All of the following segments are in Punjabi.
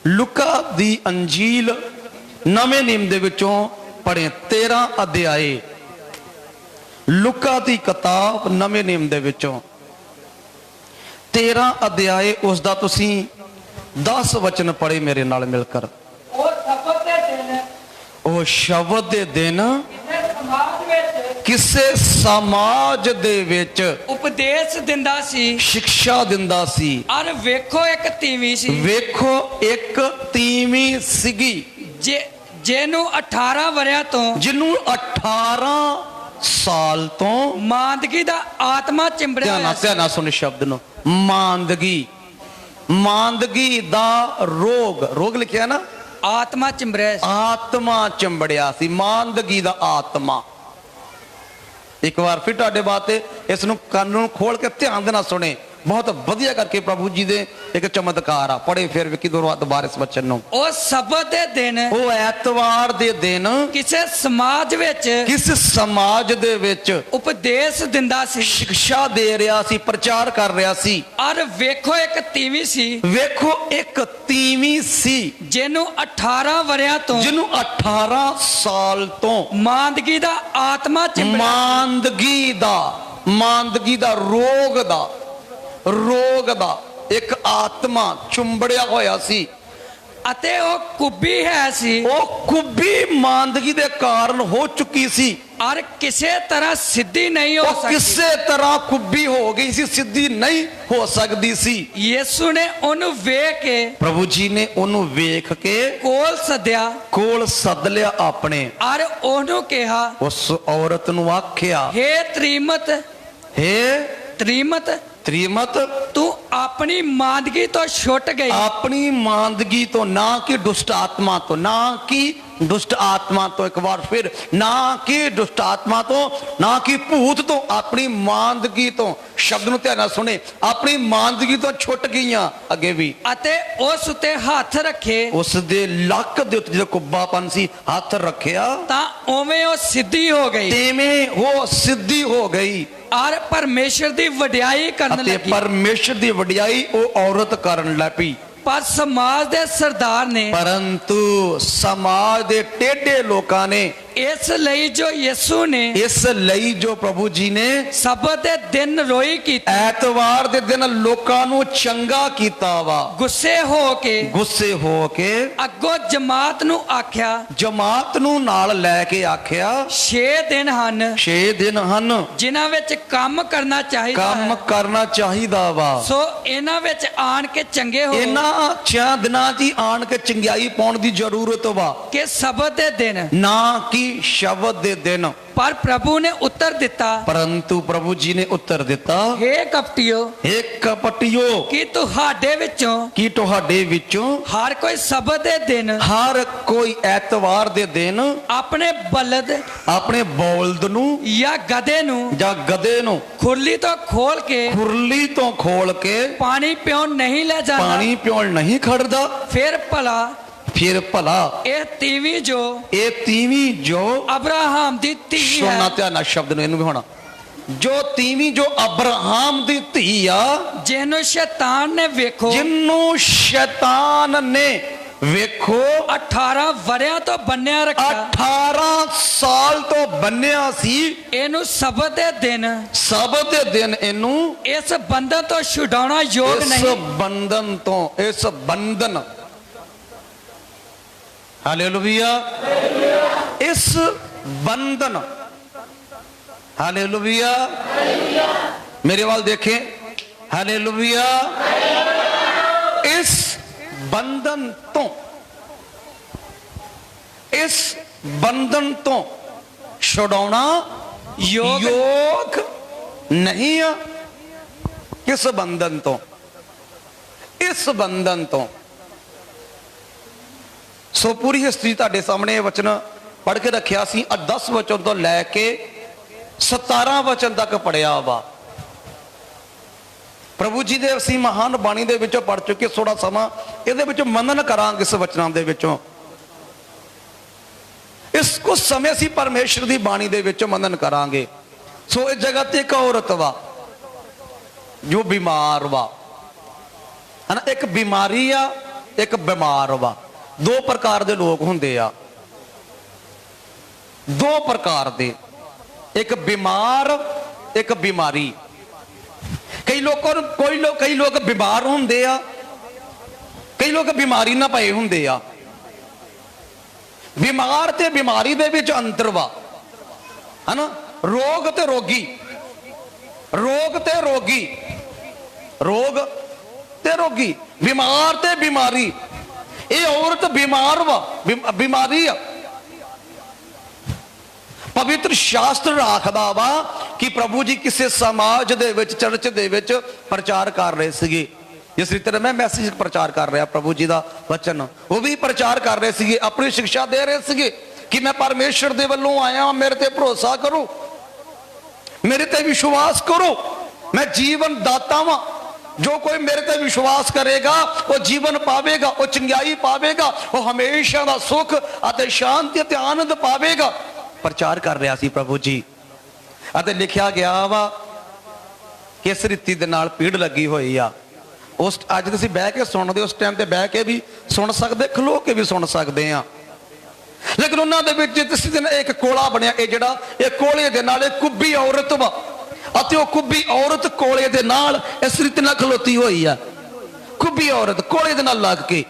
लुका दी अंजील नवे नियम दे विचों पढ़े 13 अध्याय। लुका दी किताब नवे नियम दे विचों 13 अध्याय उसदा तुसीं 10 वचन पढ़े मेरे नाल मिलकर। ओ शब्द दे दिन किसे समाज दे विच उपदेश दिंदा सी, शिक्षा दिंदा सी। और वेखो एक तीवी सी, वेखो एक तीवी सीगी जेनू 18 वरिया तो जिन्नू 18 साल तो मांदगी दा आत्मा चिंबड़िया होया सी। ध्यान सुन शब्द नो, मांदगी, मांदगी दा रोग, रोग लिखिया ना, आत्मा चिंबड़िया सी। आत्मा चिंबड़िया सी, मांदगी दा आत्मा। एक बार फिर तुहाडे बाते इस नूं कंन नूं खोल के ध्यान देना सुने, बहुत वधिया करके प्रभु जी दे एक चमत्कार आ। पढ़े फिर विकी दोबारा इस वचन नूं। ओ सबत दे दिन, ओ ऐतवार दे दिन किसे समाज विच, किस समाज दे विच उपदेश दिंदा सी, शिक्षा दे रहा सी, प्रचार कर रहा सी। और वेखो एक तीवी सी, वेखो एक तीवी सी जेनू 18 वरिया तो जिन्नू 18 साल तो मांदगी दा आत्मा चिंबड़िया, मांदगी दा रोग दा एक आत्मा चुंबड़िया होया सी। अते ओ कुब्बी है सी, ओ कुब्बी मांदगी दे कारण हो चुकी सी, और किसे तरह सिद्धि नहीं हो सकती। किसे तरह कुब्बी हो गई सी, सिद्धि नहीं हो सकती सी। यीशु ने ओनू वेख के, प्रभु जी ने ओनू वेख के कोल सद्या, कोल सद लिया अपने, और ओनू कहा, उस औरत नू आख्या, हे त्रीमत, हे त्रीमत, त्रीमत, तू अपनी मांदगी तो छुट गई। अपनी मांदगी तो, ना कि दुष्ट आत्मा तो, ना कि दुष्ट आत्मा तो, एक बार फिर, ना कि दुष्ट आत्मा तो, ना कि भूत तो, अपनी मांदगी तो। शब्द नूं ध्यान नाल सुने, अपनी मांदगी तो छुट गईयां। अगे भी अते उस उते हाथ रखे, उस दे लक दे उत्ते जो कुब्बापन सी, हाथ रखिया ता ओवें ओ सिद्धि हो गई, तेवें वो सिद्धि हो गई, और परमेश्वर दी वडियाई करन अते लगी। परमेश्वर दी वडियाई ओ औरत करन लग पई। पर समाज दे सरदार ने, परंतु समाज दे टेढ़े लोकां ने, इस लई जो यीशु ने, इस लई जो प्रभु जी ने सबत दे दिन रोई की, ऐतवार दे दिन लोकां नू चंगा कीता वा, गुस्से हो के अगो जमात नू आख्या, जमात नू नाल लैके आख्या, 6 दिन हन 6 दिन हन जिन्हां विच काम करना चाहिदा काम है, करना चाहिदा वा। सो इन्हां विच आन के चंगे हो, इन्हां 6 दिनां च आन के चंगियाई पाउण दी जरूरत वा, कि सबत दे दिन, ना कि शब्द दे दिन। पर प्रभु ने उत्तर दिता, परंतु प्रभु जी ने उत्तर दिता, हे कपटियो, हे कपटियो, कि तुहाडे विचों की तुहाडे विचों हर कोई सबत दे दिन, हर कोई ऐतवार दे दिन अपने बलद, अपने बौलद नू या गधे नू या गधे नू खुरली तो खोल के, खुरली तो खोल के पानी पियोन नहीं ले जाना, पानी पियोण नहीं खड़दा। फिर भला ए तीवी जो अब्राहम दी धी सुनना है, ध्यान नाल शब्द नूं, इहनूं भी होना, जो तीवी जो अब्राहम दी धी आ, जिन्हों शैतान ने वेखो, जिन्नू शैतान ने वेखो 18 वरिया तो बन्या रखा, 18 साल तो बन्निया सी, इनू सबत दे दिन, सबत दे दिन इनू इस बंधन तो छुड़ाना योग इस नहीं, बंधन तो, इस बंधन, हालेलुया, इस बंधन, हालेलुया, मेरे वाल देखें, हालेलुया, इस बंधन तो, इस बंधन तो छुड़ाना योग नहीं है। किस बंधन तो, इस बंधन तो। सो पूरी हिस्ट्री तुहाडे सामने वचन पढ़ के रखिया सी, 10 वचन तो लैके 17 वचन तक पढ़िया वा। प्रभु जी दे असीं महान बाणी दे विचों पढ़ चुके, थोड़ा समा इहदे विचों मनन करांगे इस वचनां दे विचों। इस कुछ समय असीं परमेश्वर दी बाणी दे विचों मनन करांगे। सो इस जगह ते एक औरत वा जो बीमार वा, है ना, एक बीमारी आ ਇੱਕ ਬਿਮਾਰ ਵਾ। ਦੋ ਪ੍ਰਕਾਰ ਦੇ ਲੋਕ ਹੁੰਦੇ ਆ, ਦੋ ਪ੍ਰਕਾਰ ਦੇ, ਇੱਕ ਬਿਮਾਰ ਇੱਕ ਬਿਮਾਰੀ। ਕਈ ਲੋਕ ਬਿਮਾਰ ਹੁੰਦੇ ਆ, ਕਈ ਲੋਕ ਬਿਮਾਰੀ ਨਾ ਪਏ ਹੁੰਦੇ ਆ। ਬਿਮਾਰ ਤੇ ਬਿਮਾਰੀ ਦੇ ਵਿੱਚ ਅੰਤਰ ਵਾ, ਹਨਾ। ਰੋਗ ਤੇ ਰੋਗੀ, ਰੋਗ ਤੇ ਰੋਗੀ, ਰੋਗ ਤੇ ਰੋਗੀ, ਬਿਮਾਰ ਤੇ ਬਿਮਾਰੀ। ਇਹ ਔਰਤ ਬਿਮਾਰ ਵਾ, ਬਿਮਾਰੀ ਆ। ਪਵਿੱਤਰ ਸ਼ਾਸਤਰ ਆਖਦਾ ਵਾ ਕਿ ਪ੍ਰਭੂ ਜੀ ਕਿਸੇ ਸਮਾਜ ਦੇ ਵਿੱਚ, ਚਰਚ ਦੇ ਵਿੱਚ ਪ੍ਰਚਾਰ ਕਰ ਰਹੇ ਸੀਗੇ। ਜਿਸ ਰੀਤੇ ਮੈਂ ਮੈਸੇਜ ਪ੍ਰਚਾਰ ਕਰ ਰਿਹਾ, ਪ੍ਰਭੂ ਜੀ ਦਾ ਵਚਨ, ਉਹ ਵੀ ਪ੍ਰਚਾਰ ਕਰ ਰਹੇ ਸੀਗੇ, ਆਪਣੀ ਸਿੱਖਿਆ ਦੇ ਰਹੇ ਸੀਗੇ ਕਿ ਮੈਂ ਪਰਮੇਸ਼ਰ ਦੇ ਵੱਲੋਂ ਆਇਆ, ਮੇਰੇ ਤੇ ਭਰੋਸਾ ਕਰੋ, ਮੇਰੇ ਤੇ ਵਿਸ਼ਵਾਸ ਕਰੋ, ਮੈਂ ਜੀਵਨ ਦਾਤਾ ਵਾਂ। ਜੋ ਕੋਈ ਮੇਰੇ ਤੇ ਵਿਸ਼ਵਾਸ ਕਰੇਗਾ ਉਹ ਜੀਵਨ ਪਾਵੇਗਾ, ਉਹ ਚੰਗਿਆਈ ਪਾਵੇਗਾ, ਉਹ ਹਮੇਸ਼ਾ ਦਾ ਸੁੱਖ ਅਤੇ ਸ਼ਾਂਤੀ ਅਤੇ ਆਨੰਦ ਪਾਵੇਗਾ। ਪ੍ਰਚਾਰ ਕਰ ਰਿਹਾ ਸੀ ਪ੍ਰਭੂ ਜੀ। ਅਤੇ ਲਿਖਿਆ ਗਿਆ ਵਾ ਕਿ ਇਸ ਰੀਤੀ ਦੇ ਨਾਲ ਪੀੜ ਲੱਗੀ ਹੋਈ ਆ। ਉਸ ਅੱਜ ਤੁਸੀਂ ਬਹਿ ਕੇ ਸੁਣਦੇ, ਉਸ ਟਾਈਮ ਤੇ ਬਹਿ ਕੇ ਵੀ ਸੁਣ ਸਕਦੇ, ਖਲੋ ਕੇ ਵੀ ਸੁਣ ਸਕਦੇ ਆ। ਲੇਕਿਨ ਉਹਨਾਂ ਦੇ ਵਿੱਚ ਕਿਸੇ ਦਿਨ ਇੱਕ ਕੋਲਾ ਬਣਿਆ। ਇਹ ਜਿਹੜਾ ਇਹ ਕੋਲੇ ਦੇ ਨਾਲ ਇਹ ਕੁੱਬੀ ਔਰਤ ਵਾ, ਅਤੇ ਉਹ ਕੁੱਬੀ ਔਰਤ ਕੋਲੇ ਦੇ ਨਾਲ ਇਸ ਰੀਤੀ ਨਾਲ ਖਲੋਤੀ ਹੋਈ ਆ। ਕੁੱਬੀ ਔਰਤ ਕੋਲੇ ਦੇ ਨਾਲ ਲੱਗ ਕੇ,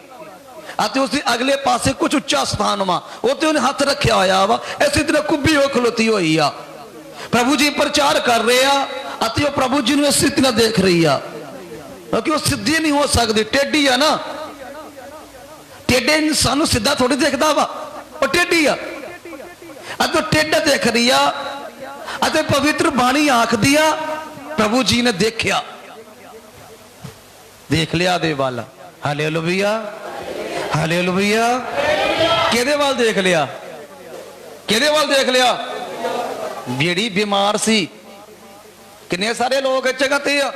ਅਤੇ ਉਸਦੇ ਅਗਲੇ ਪਾਸੇ ਕੁਝ ਉੱਚਾ ਸਥਾਨ ਵਾ, ਉੱਤੇ ਉਹਨੇ ਹੱਥ ਰੱਖਿਆ ਹੋਇਆ ਵਾ। ਇਸੇ ਤਰ੍ਹਾਂ ਕੁੱਬੀ ਉਹ ਖਲੋਤੀ ਹੋਈ ਆ। ਪ੍ਰਭੂ ਜੀ ਪ੍ਰਚਾਰ ਕਰ ਰਹੇ ਆ ਅਤੇ ਉਹ ਪ੍ਰਭੂ ਜੀ ਨੂੰ ਇਸ ਰੀਤੀ ਨਾਲ ਦੇਖ ਰਹੀ ਆ, ਕਿਉਂਕਿ ਉਹ ਸਿੱਧੀ ਨਹੀਂ ਹੋ ਸਕਦੀ, ਟੇਢੀ ਆ ਨਾ। ਟੇਢੇ ਇਨਸਾਨ ਨੂੰ ਸਿੱਧਾ ਥੋੜੀ ਦੇਖਦਾ ਵਾ, ਉਹ ਟੇਢੀ ਆ। ਅਤੇ ਉਹ ਟੇਢਾ ਦੇਖ ਰਹੀ ਆ ਅਤੇ ਪਵਿੱਤਰ ਬਾਣੀ ਆਖਦੀ ਆ, ਪ੍ਰਭੂ ਜੀ ਨੇ ਦੇਖਿਆ, ਦੇਖ ਲਿਆ ਦੇ ਵੱਲ। Hallelujah, hallelujah. ਕਿਹਦੇ ਵੱਲ ਦੇਖ ਲਿਆ? ਕਿਹਦੇ ਵੱਲ ਦੇਖ ਲਿਆ? ਜਿਹੜੀ ਬਿਮਾਰ ਸੀ। ਕਿੰਨੇ ਸਾਰੇ ਲੋਕ ਇਸ ਜਗ੍ਹਾ ਤੇ ਆ,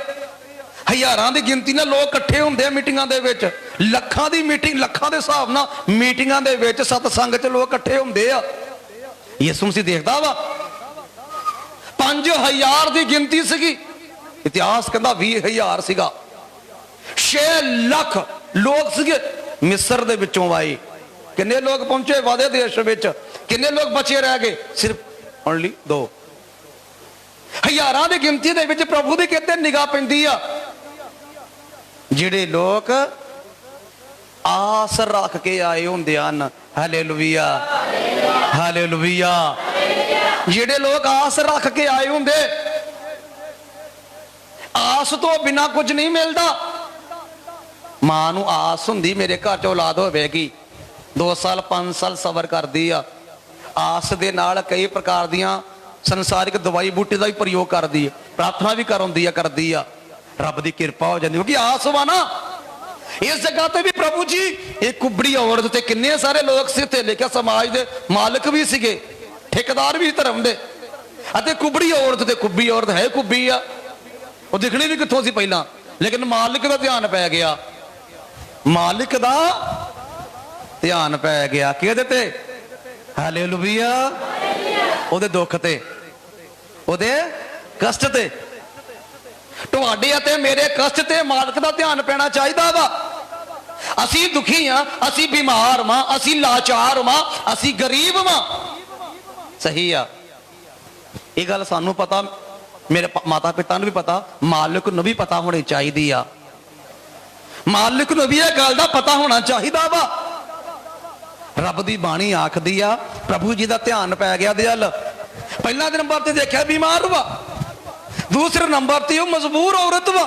ਹਜ਼ਾਰਾਂ ਦੀ ਗਿਣਤੀ ਨਾਲ ਲੋਕ ਇਕੱਠੇ ਹੁੰਦੇ ਆ ਮੀਟਿੰਗਾਂ ਦੇ ਵਿੱਚ, ਲੱਖਾਂ ਦੀ ਮੀਟਿੰਗ, ਲੱਖਾਂ ਦੇ ਹਿਸਾਬ ਨਾਲ ਮੀਟਿੰਗਾਂ ਦੇ ਵਿੱਚ ਸਤਸੰਗ 'ਚ ਲੋਕ ਇਕੱਠੇ ਹੁੰਦੇ ਆ। ਯਿਸੂ ਮਸੀਹ ਦੇਖਦਾ ਵਾ। 5000 ਦੀ ਗਿਣਤੀ ਸੀਗੀ, ਇਤਿਹਾਸ ਕਹਿੰਦਾ 20000 ਸੀਗਾ। 6 ਲੱਖ ਲੋਕ ਸੀਗੇ ਮਿਸਰ ਦੇ ਵਿੱਚੋਂ ਆਏ। ਕਿੰਨੇ ਲੋਕ ਪਹੁੰਚੇ ਵਾਦੇ ਦੇਸ਼ ਵਿੱਚ? ਕਿੰਨੇ ਲੋਕ ਬਚੇ ਰਹਿ ਗਏ? ਸਿਰਫ ਓਨਲੀ 2। ਹਜ਼ਾਰਾਂ ਦੀ ਗਿਣਤੀ ਦੇ ਵਿੱਚ ਪ੍ਰਭੂ ਦੀ ਕਿਤੇ ਨਿਗਾਹ ਪੈਂਦੀ ਆ। ਜਿਹੜੇ ਲੋਕ ਆਸ ਰੱਖ ਕੇ ਆਏ ਹੁੰਦੇ ਹਨ। Hallelujah, hallelujah. ਜਿਹੜੇ ਲੋਕ ਆਸ ਰੱਖ ਕੇ ਆਏ ਹੁੰਦੇ, ਆਸ ਤੋਂ ਬਿਨਾ ਕੁਝ ਨਹੀਂ ਮਿਲਦਾ। ਮਾਂ ਨੂੰ ਆਸ ਹੁੰਦੀ ਮੇਰੇ ਘਰ 'ਚ ਔਲਾਦ ਹੋਵੇਗੀ, 2 ਸਾਲ 5 ਸਾਲ ਸਬਰ ਕਰਦੀ ਆ। ਆਸ ਦੇ ਨਾਲ ਕਈ ਪ੍ਰਕਾਰ ਦੀਆਂ ਸੰਸਾਰਿਕ ਦਵਾਈ ਬੂਟੀ ਦਾ ਵੀ ਪ੍ਰਯੋਗ ਕਰਦੀ ਹੈ, ਪ੍ਰਾਰਥਨਾ ਵੀ ਕਰਦੀ ਆ, ਰੱਬ ਦੀ ਕਿਰਪਾ ਹੋ ਜਾਂਦੀ, ਕਿਉਂਕਿ ਆਸ ਵਾ ਨਾ। ਇਸ ਜਗ੍ਹਾ ਤੇ ਵੀ ਪ੍ਰਭੂ ਜੀ ਇਹ ਕੁੱਬੜੀ ਔਰਤ ਤੇ ਕਿੰਨੇ ਸਾਰੇ ਲੋਕ ਸੀ, ਤੇ ਲਿਖਿਆ ਸਮਾਜ ਦੇ ਮਾਲਕ ਵੀ ਸੀਗੇ, ਠੇਕੇਦਾਰ ਵੀ ਧਰਮ ਦੇ। ਅਤੇ ਕੁੱਬੜੀ ਔਰਤ ਤੇ ਕੁੱਬੀ ਔਰਤ ਹੈ, ਕੁੱਬੀ ਆ, ਉਹ ਦਿਖਣੀ ਵੀ ਕਿੱਥੋਂ ਸੀ ਪਹਿਲਾਂ, ਲੇਕਿਨ ਮਾਲਿਕ ਦਾ ਧਿਆਨ ਪੈ ਗਿਆ। ਮਾਲਿਕ ਦਾ ਧਿਆਨ ਪੈ ਗਿਆ ਕਿਹਦੇ ਤੇ? ਹਾਲੇਲੂਇਆ। ਉਹਦੇ ਦੁੱਖ ਤੇ, ਉਹਦੇ ਕਸ਼ਟ ਤੇ। ਤੁਹਾਡੇ ਅਤੇ ਮੇਰੇ ਕਸ਼ਟ ਤੇ ਮਾਲਕ ਦਾ ਧਿਆਨ ਪੈਣਾ ਚਾਹੀਦਾ ਵਾ। ਅਸੀਂ ਦੁਖੀ ਆ, ਅਸੀਂ ਬਿਮਾਰ ਵਾਂ, ਅਸੀਂ ਲਾਚਾਰ ਵਾਂ, ਅਸੀਂ ਗਰੀਬ ਵਾਂ। ਸਹੀ ਆ, ਇਹ ਗੱਲ ਸਾਨੂੰ ਪਤਾ, ਮੇਰੇ ਮਾਤਾ ਪਿਤਾ ਨੂੰ ਵੀ ਪਤਾ, ਮਾਲਕ ਨੂੰ ਵੀ ਪਤਾ ਹੋਣੀ ਚਾਹੀਦੀ ਆ। ਮਾਲਕ ਨੂੰ ਵੀ ਇਹ ਗੱਲ ਦਾ ਪਤਾ ਹੋਣਾ ਚਾਹੀਦਾ ਵਾ। ਰੱਬ ਦੀ ਬਾਣੀ ਆਖਦੀ ਆ, ਪ੍ਰਭੂ ਜੀ ਦਾ ਧਿਆਨ ਪੈ ਗਿਆ ਦੇ ਵੱਲ। ਪਹਿਲਾ ਨੰਬਰ ਤੇ ਦੇਖਿਆ ਬਿਮਾਰ ਵਾ, ਦੂਸਰੇ ਨੰਬਰ ਤੇ ਉਹ ਮਜਬੂਰ ਔਰਤ ਵਾ।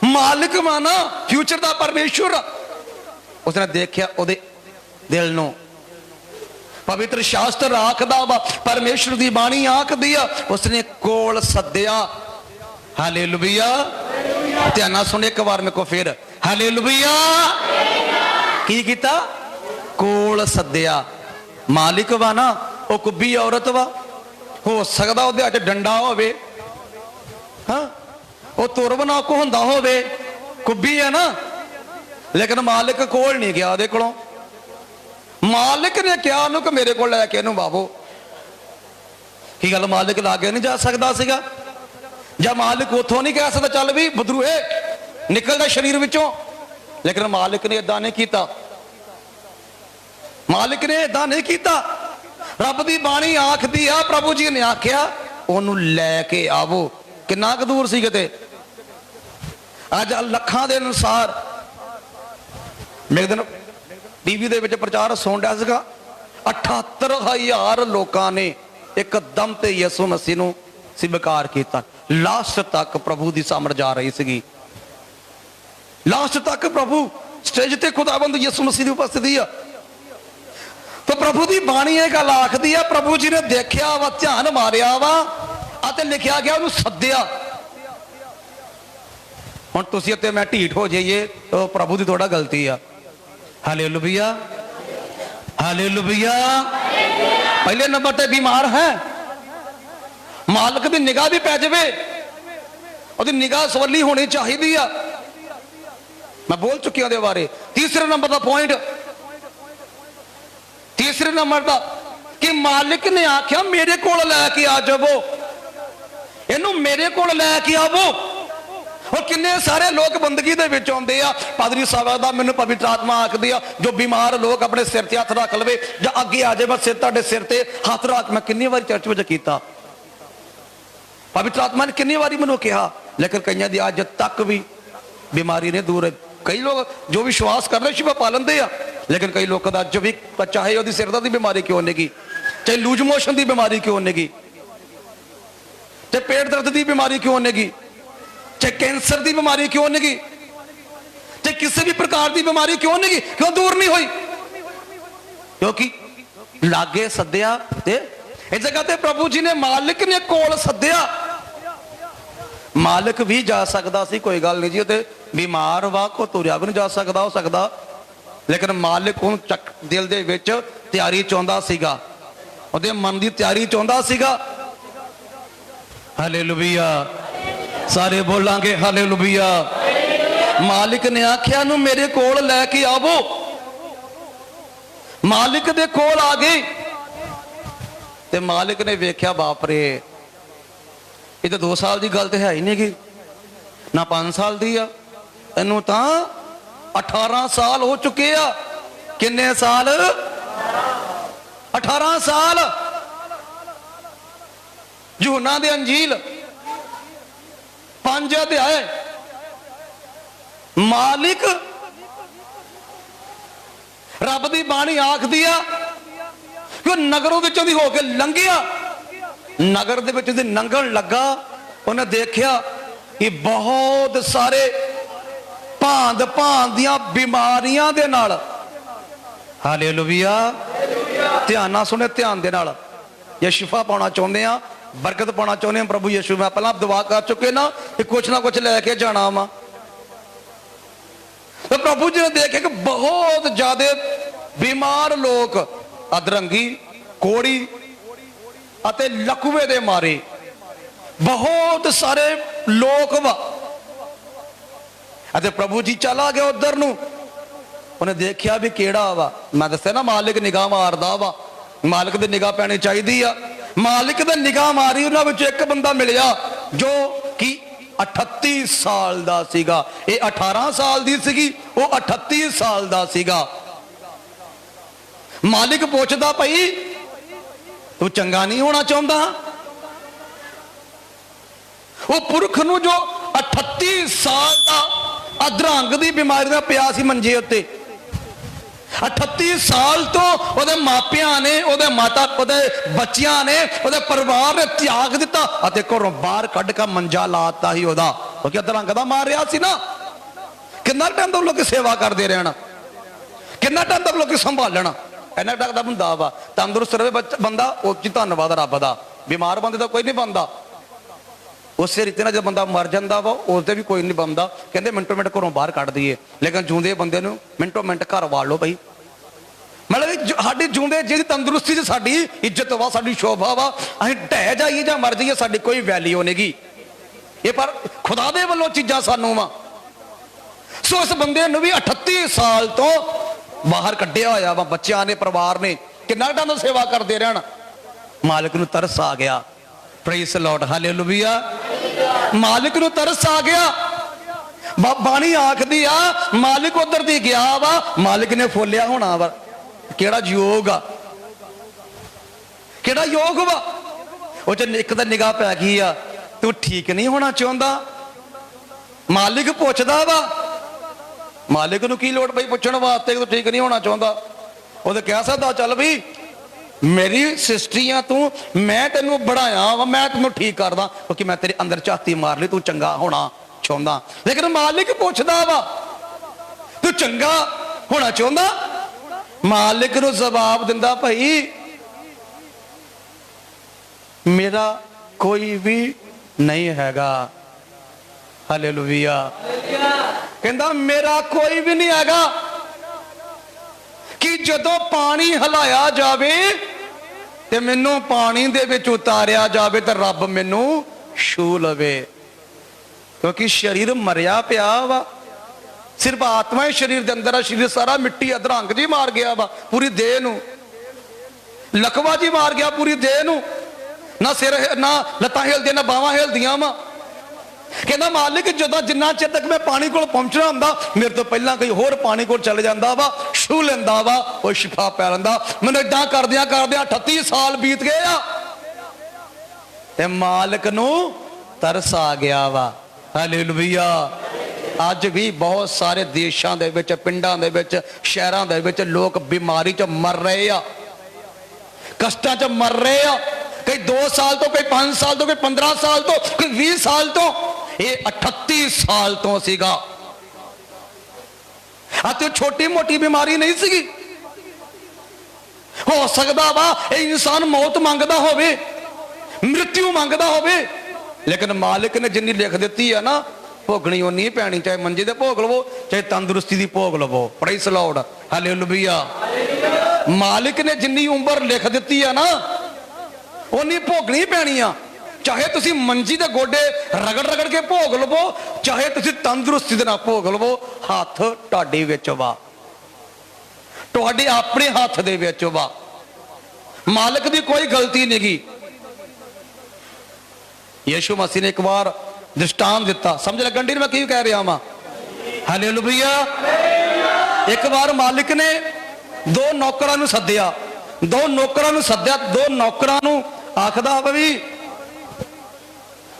ਮਾਲਕ ਮਾਨਾ ਫਿਊਚਰ ਦਾ ਪਰਮੇਸ਼ਵਰ, ਉਸਨੇ ਦੇਖਿਆ ਉਹਦੇ ਦਿਲ ਨੂੰ। ਪਵਿੱਤਰ ਸ਼ਾਸਤਰ ਆਖਦਾ ਵਾ, ਪਰਮੇਸ਼ਵਰ ਦੀ ਬਾਣੀ ਆਖਦੀ ਆ, ਉਸਨੇ ਕੋਲ ਸੱਦਿਆ। ਹਾਲੇਲੂਇਆ। ਧਿਆਨ ਨਾਲ ਸੁਣ ਇੱਕ ਵਾਰ ਮੇਰੇ ਕੋ ਫਿਰ। ਹਾਲੇਲੂਇਆ। ਕੀ ਕੀਤਾ? ਕੋਲ ਸੱਦਿਆ। ਮਾਲਿਕ ਵਾ ਨਾ, ਉਹ ਕੁੱਬੀ ਔਰਤ ਵਾ। ਹੋ ਸਕਦਾ ਉਹਦੇ ਹੱਥ ਡੰਡਾ ਹੋਵੇ, ਹਾਂ, ਉਹ ਤੁਰਬ ਨਾ ਕੋ ਹੁੰਦਾ ਹੋਵੇ, ਕੁੱਬੀ ਹੈ ਨਾ, ਲੇਕਿਨ ਮਾਲਿਕ ਕੋਲ ਨਹੀਂ ਗਿਆ ਉਹਦੇ ਕੋਲੋਂ। ਮਾਲਿਕ ਨੇ ਕਿਹਾ ਉਹਨੂੰ ਕਿ ਮੇਰੇ ਕੋਲ ਲੈ ਕੇ ਇਹਨੂੰ ਬਾਬੋ। ਕੀ ਗੱਲ, ਮਾਲਿਕ ਲਾਗੇ ਨਹੀਂ ਜਾ ਸਕਦਾ ਸੀਗਾ? ਜਾਂ ਮਾਲਿਕ ਉੱਥੋਂ ਨਹੀਂ ਕਹਿ ਸਕਦਾ ਚੱਲ ਵੀ ਬਦਰੂਏ ਨਿਕਲਦਾ ਸਰੀਰ ਵਿੱਚੋਂ? लेकिन मालिक ने इदा नहीं किया, मालिक ने इदा नहीं किया। रब की बाणी आखदी आ, प्रभु जी ने आख्या ओनू लैके आवो। कितना क दूर सी किते, अज लखां दे अनुसार मेरे दिन टीवी दे विच प्रचार सुन रहा सीगा, 78,000 लोगों ने एकदम ते यसु मसीह नूं स्वीकार किया। लास्ट तक प्रभु की सामर जा रही सी, लास्ट तक प्रभु स्टेज ते खुदाबंद यसु मसीह की उपस्थिति है। तो प्रभु की बाणी यह गल आखदी है, प्रभु जी ने देखा वा, ध्यान मारिया वा, अते लिखा गया उन्होंने सद्या। हुण तुसीं ते मैं ढीठ हो जाइए तो प्रभु की थोड़ा गलती है। Hallelujah, hallelujah. पहले नंबर ते बीमार है, मालिक की निगाह भी पै जाए, उसकी निगाह सवली होनी चाहिए। मैं बोल चुकी हूं बारे। तीसरे नंबर का पॉइंट, तीसरे नंबर का कि मालिक ने आख्या मेरे को लैके आ जावो, इनू मेरे को लैके आवो। और किन्ने सारे लोग बंदगी दे विच आउंदे आ, पादरी साहब दा मैनूं पवित्र आत्मा आखदी आ, जो बीमार लोग अपने सिर ते हथ रख लवे जां अगे आ जाए, बस सिर तुहाडे सिर ते हथ रख। मैं कितनी बार चर्च विच कीता, पवित्र आत्मा ने कितनी बारी मैनूं कहा, लेकिन कईयां दी अज तक भी बीमारी ने दूर है। कई लोग जो विश्वास कर रहे शिफा पा लेंदे आ, लेकिन कई लोगों का अज भी, चाहे उसकी सिर दर्द की बीमारी क्यों नहीं, चाहे लूज मोशन की बीमारी क्यों नहीं, चाहे पेट दर्द की बीमारी क्यों नहीं, चाहे कैंसर की बीमारी क्यों नहीं, चाहे किसी भी प्रकार की बीमारी क्यों नहीं, क्यों दूर नहीं हुई, क्योंकि लागे सद्या। इस जगह ते प्रभु जी ने मालिक ने कोल सद्या। मालिक भी जा सकता सी, कोई गल नहीं जी, उते बीमार वा, को तुरिया भी नहीं जा सकता हो सकता, लेकिन मालिक उन चक दिल दे विच तैयारी चाहुंदा सीगा, उहदे मन की तैयारी चाहुंदा सीगा। हालेलुया, सारे बोलांगे हालेलुया। मालिक ने आख्या नूं मेरे कोल लैके आवो, मालिक दे कोल आ गए ते मालिक ने वेख्या बाप रे, ये तो 2 साल की गल तो है ही नहीं गी, ना 5 साल की आ, इनू तो 18 साल हो चुके आ। किन्ने साल? 18 साल। यूहन्ना दे अंजील 5 अध्याय, मालिक रब की बाणी आखदी आ कि नगरों विचों दी होके लंघिया, नगर दे विच लंघण लगा, उन्हें देखा कि बहुत सारे भांत भांत दियां बीमारियां दे नाल, हालेलुया, ध्यान ना सुने, ध्यान दे नाल ये शिफा पाना चाहुंदे आ, बरकत पाना चाहुंदे आ प्रभु यीशु। मैं पहला दुआ कर चुके ना कि कुछ ना कुछ लैके जाना वा। तो प्रभु जी ने देखे कि बहुत ज्यादा बीमार लोग, अधरंगी, कोड़ी अते लकवे दे मारे बहुत सारे लोग वा। अते प्रभु जी चला गया उधर नूं, उन्हें देखिया भी केड़ा वा। मैं दस्या ना मालिक निगाह मारदा वा, मालिक दी निगाह पैनी चाहिदी आ। मालिक दी निगाह मारी, उन्हां विच एक बंदा मिलिया जो कि 38 साल दा सीगा, ये 18 साल दी सीगी, वो 38 साल दा सीगा। मालिक पूछदा भाई तू चंगा नहीं होना चाहता? वो पुरख नूं जो 38 साल का अधरंग की बीमारी का पिया सी मंजे उत्ते, 38 साल तो ओदे मापियां ने, ओदे माता, ओदे बच्चियां ने, ओदे परिवार ने त्याग दिता अते घरों बाहर कढ़ का मंजा लाता ही ओदा, क्योंकि अधरंग दा मार रहा सी ना। कितना टाइम तक लोग सेवा करते रहना, कितना टाइम तक लोग संभालना, इन्ना टाइम का बंदा वा तंदुरुस्त रहे बंदा, उस धन्यवाद रब दा। बीमार बंदे का कोई नहीं बनता, उस रीते जो बंदा मर जाता वा उससे भी कोई नहीं बनता। कहते मिनटों मिनट घरों बाहर कढ़ दईए, लेकिन जूंदे बंदे नूं मिनटों मिनट घर वाड़ लो भाई। मतलब साडी जूंदे जी तंदुरुस्ती च साडी इज्जत वा, साडी शोभा वा, असीं ढह जाइए जां मर जाइए साडी कोई वैल्यू नहीं गी। ये पर खुदा दे वल्लों चीज़ां सानूं वा। सो इस बंदे नूं भी 38 साल तो बाहर कढ़िया होया वा, बच्चियां ने, परिवार ने, कितना टाइम तो सेवा करते रहना। मालिक नूं तरस आ गया, प्रेज़ द लॉर्ड, हालेलुया। मालिक नूं तरस आ गया, बाणी आखदी आ मालिक उधर दी गया वा, मालिक ने फोलिया होना वा। केड़ा योग आ, केड़ा योग वा। वो च एक तो निगाह पै गई आ, तू ठीक नहीं होना चाहता। मालिक पुछदा वा, मालिक नूं की लोड़ पई पुछण वास्ते तू ठीक नहीं होना चाहता। वो तो कह सकदा चल भी मेरी सिस्टरी आ तू, मैं तेनू बढ़ाया वा, मैं तेनू ठीक करदा क्योंकि मैं तेरे अंदर झाती मार ली, तू चंगा होना चाहता। लेकिन मालिक पुछदा वा तू चंगा होना चाहता। मालिक नूं जवाब दिंदा भाई मेरा कोई भी नहीं हैगा। हालेलुया। कहंदा मेरा कोई भी नहीं हैगा कि जदों पानी हिलाया जावे ते मैनू पानी दे विच उतारिया जावे ते रब मैनू छू लवे, क्योंकि शरीर मरिया पिया वा। सिर्फ आत्मा ही शरीर दे अंदर, शरीर सारा मिट्टी, अधरंग जी मार गया वा पूरी देह नू, लकवा जी मार गया पूरी देह नू, ना सिर ना लत्तां हिलदियां ना बावां हिलदियां वा। कहना मालिक जदों जिन्ना चिर तक मैं पानी कोल पहुंचना हुंदा मेरे तो पहला कोई होर पानी कोल चले जांदा वा, छू लैंदा वा, वो शिफा पै लैंदा। मैनूं इदां करदियां करदियां 38 साल बीत गए आ ते मालिक नूं तरस आ गया वा। हालेलुया। अज भी बहुत सारे देशों दे विच, पिंडां दे विच, शहरां दे विच लोग बीमारी च मर रहे आ, कष्टां च मर रहे आ। कोई 2 साल तो, कोई 5 साल तो, कोई 15 साल तो, कोई 20 साल तो, ये 38 साल तो सीगा। तो छोटी मोटी बीमारी नहीं सी। हो सकता वा इंसान मौत मंगदा होवे, मृत्यु मंगदा होवे, लेकिन मालिक ने जिन्नी लिख दी है ना भोगनी उन्नी पैनी, चाहे मंजे दे भोग लवो चाहे तंदुरुस्ती दी भोग लवो। Praise Lord. हालेलुया। मालिक ने जिन्नी उम्र लिख दी है ना उन्नी भोगनी पैनी आ। चाहे तुसी मंजी दे गोडे रगड़ रगड़ के भोग लवो, चाहे तुसी तंदुरुस्ती दे नाल भोग लवो। हाथ तुहाडे विच वा, तुहाडे अपने हाथ दे विच वा, मालिक दी कोई गलती नहीं गी। यीशु मसीह ने एक बार दृष्टांत दिता, समझ लगन दी मैं की कह रहा वां। हालेलुया। एक बार मालिक ने 2 नौकरां नूं सद्दिया, 2 नौकरां नूं सद्दिया, 2 नौकरां नूं आखदा भी,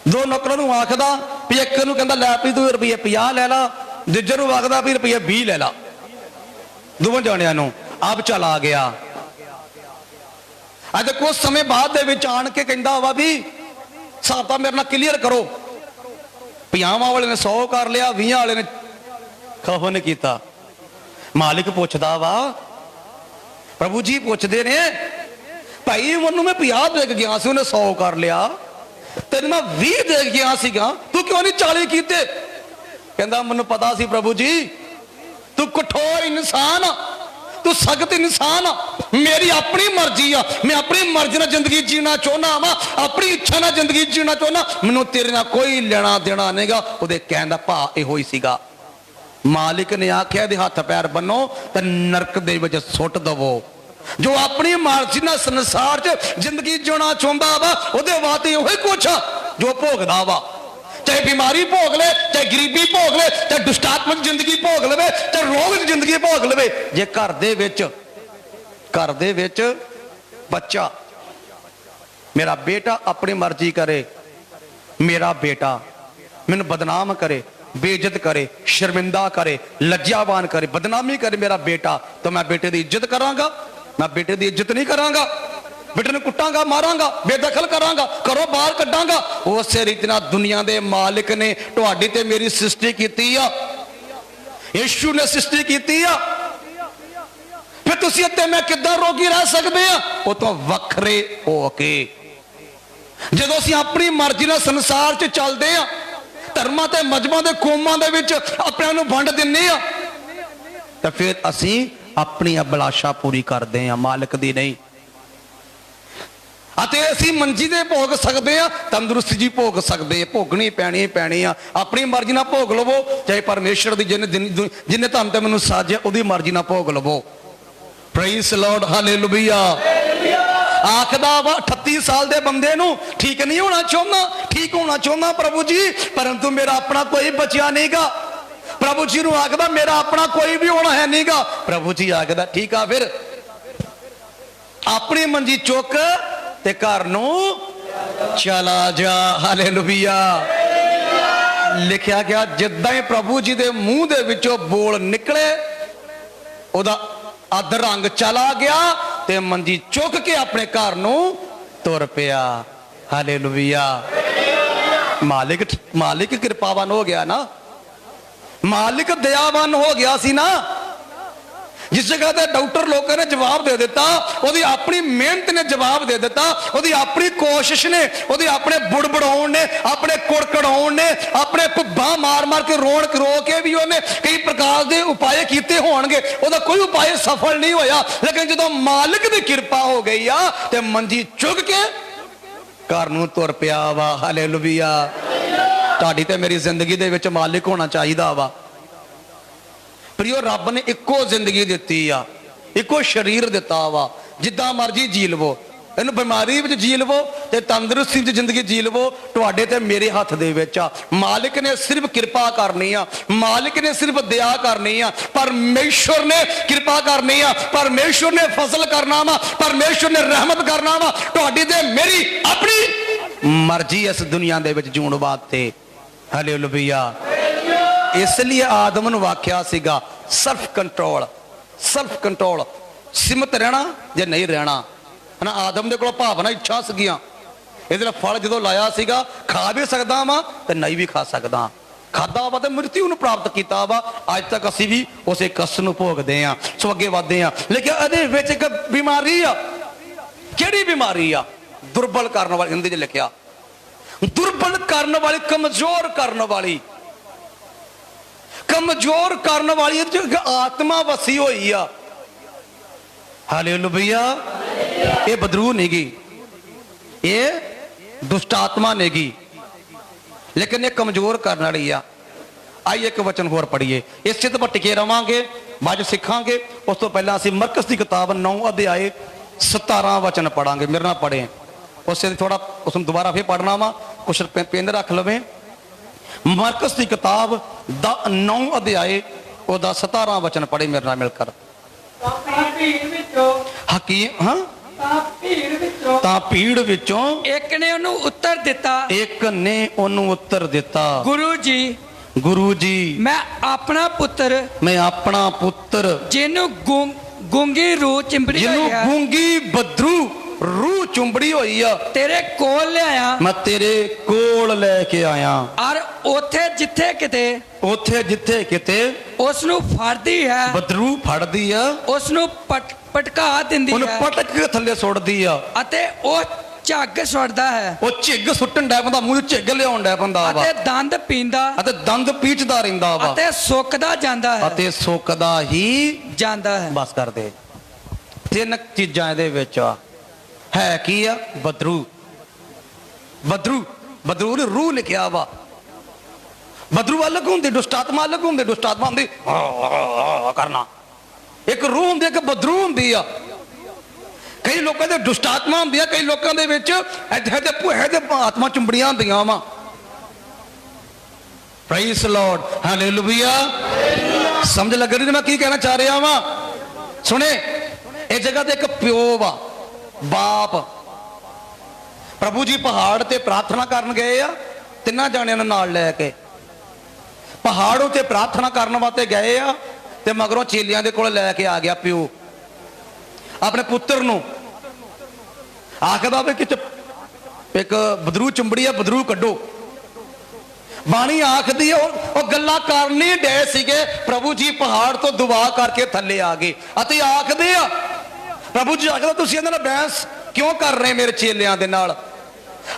2 नौकरां नूं आखदा भी एक नूं कहंदा लै भी तू रुपये 50 लै ला, दूजे नूं आखदा भी रुपये 20 लै ला। दोवां जाणियां नूं अब चला गया। अज कुछ समय बाद दे विच आण के कहंदा वा भी हिसाब मेरे नाल क्लीयर करो। 50 वाले ने 100 कर लिया, 20 वाले ने खफो नहीं किया। मालिक पुछदा वा, प्रभु जी पुछदे ने भाई उन्होंने मैं 50 दे के गया सी, उन्हें 100 कर लिया, तेन मैं 20 दे के गया सीगा, तू क्यों नहीं 40 कीते? कहंदा मैनूं पता सी प्रभु जी तू कठोर इंसान, तू सख्त इंसान, मेरी अपनी मर्जी आ, मैं अपनी मर्जी नाल जिंदगी जीना चाहना वा, अपनी इच्छा नाल जिंदगी जीना चाहना, मैनूं तेरे नाल कोई लेना देना नहींगा। उहदे कहण दा भाव इहो ही सीगा। मालिक ने आख्या दे हाथ पैर बनो ते नरक दे विच सुट दवो। जो अपनी मर्जी नाल संसार च जिंदगी जीना चाहता वा उहदे वास्ते इहो ही कुछ जो भोगदा वा, चाहे बीमारी भोग ले, चाहे गरीबी भोग ले, चाहे दुष्टात्मक जिंदगी भोग लवे, चाहे रोग जिंदगी भोग लवे। जे घर दे विच बच्चा मेरा बेटा अपनी मर्जी करे, मेरा बेटा मैनू बदनाम करे, बेइज्जत करे, शर्मिंदा करे, लज्जावान करे, बदनामी करे मेरा बेटा, तो मैं बेटे की इज्जत करांगा? मैं बेटे की इज्जत नहीं करांगा। बेटे ने कुटांगा, मारांगा, बेदखल करांगा, घरों बाहर कड्डांगा। उस रीति नाल दुनिया के मालिक ने तुहाडी ते मेरी सृष्टि कीती आ, यीशु ने सृष्टि कीती आ। फिर तुसीं ते मैं किद्दां रोगी रह सकदे आ? वो तो वखरे हो के जदों असीं अपनी मर्जी नाल संसार च चलदे आ, धर्मां ते मजहबां दे कौमां दे विच अपने नूं वंड दिंदे आ, तो फिर असीं अपनी अभिलाषा पूरी करते हैं, मालिक दी नहीं। अते असीं मंजी दे भोग सकते हैं, तंदुरुस्ती जी भोग सकते हैं, भोगनी पैनी आ। अपनी मर्जी ना भोग लवो, चाहे परमेश्वर दी जिन्हें धन ते मैनूं साजिया उहदी मर्जी ना भोग लवो। Praise Lord. हालेलुया। आखदा वा 38 साल दे बंदे नूं ठीक नहीं होना चाहना, ठीक होना चाहना प्रभु जी, परंतु मेरा अपना कोई बचिया नहीं गा। प्रभु जी ਨੂੰ ਆਖਦਾ ਮੇਰਾ ਆਪਣਾ ਕੋਈ ਵੀ ਹੋਣਾ ਹੈ ਨਹੀਂਗਾ। प्रभु जी ਆਖਦਾ ਠੀਕ ਆ ਫਿਰ ਆਪਣੀ ਮੰਜੀ ਚੁੱਕ ਤੇ ਘਰ ਨੂੰ ਚਲਾ ਜਾ। ਹਾਲੇਲੂਇਆ। ਲਿਖਿਆ ਗਿਆ ਜਿੱਦਾਂ ਹੀ ਪ੍ਰਭੂ ਜੀ ਦੇ ਮੂੰਹ ਦੇ ਵਿੱਚੋਂ ਬੋਲ ਨਿਕਲੇ ਉਹਦਾ ਅੱਧ ਰੰਗ ਚਲਾ ਗਿਆ ਤੇ ਮੰਜੀ ਚੁੱਕ ਕੇ ਆਪਣੇ ਘਰ ਨੂੰ ਤੁਰ ਪਿਆ। ਹਾਲੇਲੂਇਆ। ਮਾਲਿਕ ਕਿਰਪਾਵਾਨ ਹੋ ਗਿਆ ਨਾ, ਮਾਲਿਕ ਦਇਆਵਾਨ ਹੋ ਗਿਆ ਸੀ ਨਾ। ਜਿਸ ਜਗ੍ਹਾ ਤੇ ਡਾਕਟਰ ਲੋਕਾਂ ਨੇ ਜਵਾਬ ਦੇ ਦਿੱਤਾ, ਉਹਦੀ ਆਪਣੀ ਮਿਹਨਤ ਨੇ ਜਵਾਬ ਦੇ ਦਿੱਤਾ, ਉਹਦੀ ਆਪਣੀ ਕੋਸ਼ਿਸ਼ ਨੇ, ਉਹਦੇ ਆਪਣੇ ਬੁੜਬੜਾਉਣ ਨੇ, ਆਪਣੇ ਕੁੜਕੜਾਉਣ ਨੇ, ਆਪਣੇ ਭੁੱਬਾਂ ਮਾਰ ਕੇ ਰੋ ਕੇ ਵੀ ਉਹਨੇ ਕਈ ਪ੍ਰਕਾਰ ਦੇ ਉਪਾਏ ਕੀਤੇ ਹੋਣਗੇ, ਉਹਦਾ ਕੋਈ ਉਪਾਏ ਸਫਲ ਨਹੀਂ ਹੋਇਆ। ਲੇਕਿਨ ਜਦੋਂ ਮਾਲਿਕ ਦੀ ਕਿਰਪਾ ਹੋ ਗਈ ਆ ਤੇ ਮੰਜੀ ਚੁੱਕ ਕੇ ਘਰ ਨੂੰ ਤੁਰ ਪਿਆ ਵਾ। ਹਾਲੇਲੂਇਆ। ਤੁਹਾਡੀ ਤੇ ਮੇਰੀ ਜ਼ਿੰਦਗੀ ਦੇ ਵਿੱਚ ਮਾਲਿਕ ਹੋਣਾ ਚਾਹੀਦਾ ਵਾ। ਪ੍ਰਿਓ ਰੱਬ ਨੇ ਇੱਕੋ ਜ਼ਿੰਦਗੀ ਦਿੱਤੀ ਆ, ਇੱਕੋ ਸਰੀਰ ਦਿੱਤਾ ਵਾ, ਜਿੱਦਾਂ ਮਰਜੀ ਜੀ ਲਵੋ। ਇਹਨੂੰ ਬਿਮਾਰੀ ਵਿੱਚ ਜੀ ਲਵੋ ਤੇ ਤੰਦਰੁਸਤੀ ਵਿੱਚ ਜ਼ਿੰਦਗੀ ਜੀ ਲਵੋ, ਤੁਹਾਡੇ ਤੇ ਮੇਰੇ ਹੱਥ ਦੇ ਵਿੱਚ ਆ। ਮਾਲਿਕ ਨੇ ਸਿਰਫ ਕਿਰਪਾ ਕਰਨੀ ਆ, ਮਾਲਿਕ ਨੇ ਸਿਰਫ ਦਇਆ ਕਰਨੀ ਆ, ਪਰਮੇਸ਼ਵਰ ਨੇ ਕਿਰਪਾ ਕਰਨੀ ਆ, ਪਰਮੇਸ਼ਵਰ ਨੇ ਫਜ਼ਲ ਕਰਨਾ ਵਾ, ਪਰਮੇਸ਼ਵਰ ਨੇ ਰਹਿਮਤ ਕਰਨਾ ਵਾ। ਤੁਹਾਡੀ ਤੇ ਮੇਰੀ ਆਪਣੀ ਮਰਜ਼ੀ ਇਸ ਦੁਨੀਆ ਦੇ ਵਿੱਚ ਜੂਣ ਵਾਸਤੇ। ਹਾਲੇਲੂਇਆ। ਇਸ ਲਈ ਆਦਮ ਨੂੰ ਵਾਕਿਆ ਸੀਗਾ ਸੈਲਫ ਕੰਟਰੋਲ, ਸਿਮਤ ਰਹਿਣਾ ਜਾਂ ਨਹੀਂ ਰਹਿਣਾ ਹਨਾ। ਆਦਮ ਦੇ ਕੋਲ ਭਾਵਨਾ ਇੱਛਾ ਸੀਗੀਆਂ। ਇਹਦੇ ਨਾਲ ਫਲ ਜਦੋਂ ਲਾਇਆ ਸੀਗਾ ਖਾ ਵੀ ਸਕਦਾ ਵਾ ਤੇ ਨਹੀਂ ਵੀ ਖਾ ਸਕਦਾ, ਖਾਦਾ ਵਾ ਤੇ ਮ੍ਰਿਤੂ ਨੂੰ ਪ੍ਰਾਪਤ ਕੀਤਾ ਵਾ। ਅੱਜ ਤੱਕ ਅਸੀਂ ਵੀ ਉਸੇ ਕਸ਼ਟ ਨੂੰ ਭੋਗਦੇ ਆ, ਸੋ ਅੱਗੇ ਵਧਦੇ ਆ। ਲੇਕਿਨ ਇਹਦੇ ਵਿੱਚ ਇੱਕ ਬਿਮਾਰੀ ਆ। ਕਿਹੜੀ ਬਿਮਾਰੀ ਆ? ਦੁਰਬਲ ਕਰਨ ਵਾਲੀ। ਹਿੰਦੀ 'ਚ ਲਿਖਿਆ ਦੁਰਬਲ ਕਰਨ ਵਾਲੀ, ਕਮਜ਼ੋਰ ਕਰਨ ਵਾਲੀ, ਕਮਜ਼ੋਰ ਕਰਨ ਵਾਲੀ ਆਤਮਾ ਵਸੀ ਹੋਈ ਆ। ਹਾਲੇਲੂਇਆ। ਇਹ ਬਦਰੂ ਨਹੀਂਗੀ, ਇਹ ਦੁਸ਼ਟ ਆਤਮਾ ਨਹੀਂਗੀ, ਲੇਕਿਨ ਇਹ ਕਮਜ਼ੋਰ ਕਰਨ ਵਾਲੀ ਆ। ਆਈ ਇੱਕ ਵਚਨ ਹੋਰ ਪੜ੍ਹੀਏ, ਇਸੇ ਤੇ ਆਪਾਂ ਟਿਕੇ ਰਵਾਂਗੇ, ਬਾਅਦ ਸਿੱਖਾਂਗੇ। ਉਸ ਤੋਂ ਪਹਿਲਾਂ ਅਸੀਂ ਮਰਕਸ ਦੀ ਕਿਤਾਬ 9 ਅਧਿਆਏ 17 ਵਚਨ ਪੜਾਂਗੇ। ਮੇਰੇ ਨਾਲ ਪੜ੍ਹੇ ਉਸੇ ਥੋੜਾ ਉਸਨੂੰ ਦੁਬਾਰਾ ਫੇਰ ਪੜ੍ਹਨਾ ਵਾ, ਕੁਛ ਪੈਨ ਰੱਖ ਲਵੇ। ਮਰਕਸ ਦੀ ਕਿਤਾਬ ਦਾ 9 ਅਧਿਆਏ ਉਹਦਾ 17 ਵਚਨ ਪੜ੍ਹੇ ਮੇਰੇ ਨਾਲ ਮਿਲ ਕਰ। ਹਕੀਮ ਹਾਂ ਤਾਂ ਭੀੜ ਵਿੱਚੋਂ ਇੱਕ ਨੇ ਉਹਨੂੰ ਉੱਤਰ ਦਿੱਤਾ, ਇੱਕ ਨੇ ਉਹਨੂੰ ਉੱਤਰ ਦਿੱਤਾ, ਗੁਰੂ ਜੀ ਮੈਂ ਆਪਣਾ ਪੁੱਤਰ ਜਿਹਨੂੰ ਗੂੰਗੀ ਰੂਹ ਚਿੰਬੜੀ ਹੋਈ ਹੈ, ਗੂੰਗੀ ਬਦਰੂ ਰੂਹ ਚੁੰਬੜੀ ਹੋਈ ਆ, ਤੇਰੇ ਕੋਲ ਲਿਆਇਆ, ਮੈਂ ਤੇਰੇ ਕੋਲ ਲੈ ਕੇ ਆਇਆ। ਔਰ ਉੱਥੇ ਜਿੱਥੇ ਕਿਤੇ ਉਸ ਨੂੰ ਫੜਦੀ ਹੈ, ਬਦਰੂ ਫੜਦੀ ਆ, ਉਸ ਨੂੰ ਪਟਕਾ ਦਿੰਦੀ ਹੈ, ਉਹਨੂੰ ਪਟਕ ਕੇ ਥੱਲੇ ਸੁੱਟਦੀ ਆ, ਅਤੇ ਉਹ ਝੱਗ ਸੁੱਟਦਾ ਹੈ। ਉਹ ਝਿੱਗ ਸੁੱਟਣ ਡੈ ਪੈਂਦਾ, ਮੂੰਹ ਝਿੱਗ ਲਿਆਉਣ ਡੈ ਪੈਂਦਾ ਵਾ, ਅਤੇ ਦੰਦ ਪੀਂਦਾ, ਅਤੇ ਦੰਦ ਪੀਚਦਾ ਰਹਿੰਦਾ ਵਾ, ਅਤੇ ਸੁੱਕਦਾ ਜਾਂਦਾ ਹੈ, ਅਤੇ ਸੁੱਕਦਾ ਹੀ ਜਾਂਦਾ ਹੈ। ਬਸ ਕਰ ਦੇ। ਤਿੰਨ ਚੀਜ਼ਾਂ ਇਹਦੇ ਵਿੱਚ ਆ। ਹੈ ਕੀ ਆ? ਬਦਰੂ ਦੀ ਰੂਹ ਲਿਖਿਆ ਵਾ। ਬਦਰੂ ਅਲੱਗ ਹੁੰਦੀ, ਦੁਸ਼ਟ ਆਤਮਾ ਅਲੱਗ ਹੁੰਦੀ। ਦੁਸ਼ਟ ਆਤਮਾ ਹੁੰਦੀ ਕਰਨਾ, ਇੱਕ ਰੂਹ ਹੁੰਦੀ, ਇੱਕ ਬਦਰੂ ਹੁੰਦੀ ਆ। ਕਈ ਲੋਕਾਂ ਦੇ ਦੁਸ਼ਟ ਆਤਮਾ ਹੁੰਦੀ ਆ, ਕਈ ਲੋਕਾਂ ਦੇ ਵਿੱਚ ਇਹਦੇ ਆਤਮਾ ਚੁੰਬੜੀਆਂ ਹੁੰਦੀਆਂ ਵਾ। Praise Lord, hallelujah. ਸਮਝ ਲੱਗ ਰਹੀ ਮੈਂ ਕੀ ਕਹਿਣਾ ਚਾਹ ਰਿਹਾ ਵਾਂ? ਸੁਣੇ, ਇਹ ਜਗ੍ਹਾ ਤੇ ਇੱਕ ਪਿਓ ਵਾ, ਬਾਪ। ਪ੍ਰਭੂ ਜੀ ਪਹਾੜ ਤੇ ਪ੍ਰਾਰਥਨਾ ਕਰਨ ਗਏ ਆ, ਤਿੰਨਾਂ ਜਾਣਿਆਂ ਨੂੰ ਨਾਲ ਲੈ ਕੇ ਪਹਾੜ ਉੱਤੇ ਪ੍ਰਾਰਥਨਾ ਕਰਨ ਵਾਸਤੇ ਗਏ ਆ, ਤੇ ਮਗਰੋਂ ਚੇਲਿਆਂ ਦੇ ਕੋਲ ਲੈ ਕੇ ਆ ਗਿਆ ਪਿਓ ਆਪਣੇ ਪੁੱਤਰ ਨੂੰ। ਆਖਦਾ ਵੀ ਕਿ ਇੱਕ ਬਦਰੂ ਚੁੰਬੜੀ ਆ, ਬਦਰੂ ਕੱਢੋ। ਬਾਣੀ ਆਖਦੀ ਉਹ ਗੱਲਾਂ ਕਰਨੀ ਡੇ ਸੀਗੇ, ਪ੍ਰਭੂ ਜੀ ਪਹਾੜ ਤੋਂ ਦੁਆ ਕਰਕੇ ਥੱਲੇ ਆ ਗਏ ਅਤੇ ਆਖਦੇ ਆ, ਪ੍ਰਭੂ ਜੀ ਆਖਦਾ ਤੁਸੀਂ ਇਹਨਾਂ ਨਾਲ ਬਹਿਸ ਕਿਉਂ ਕਰ ਰਹੇ ਮੇਰੇ ਚੇਲਿਆਂ ਦੇ ਨਾਲ?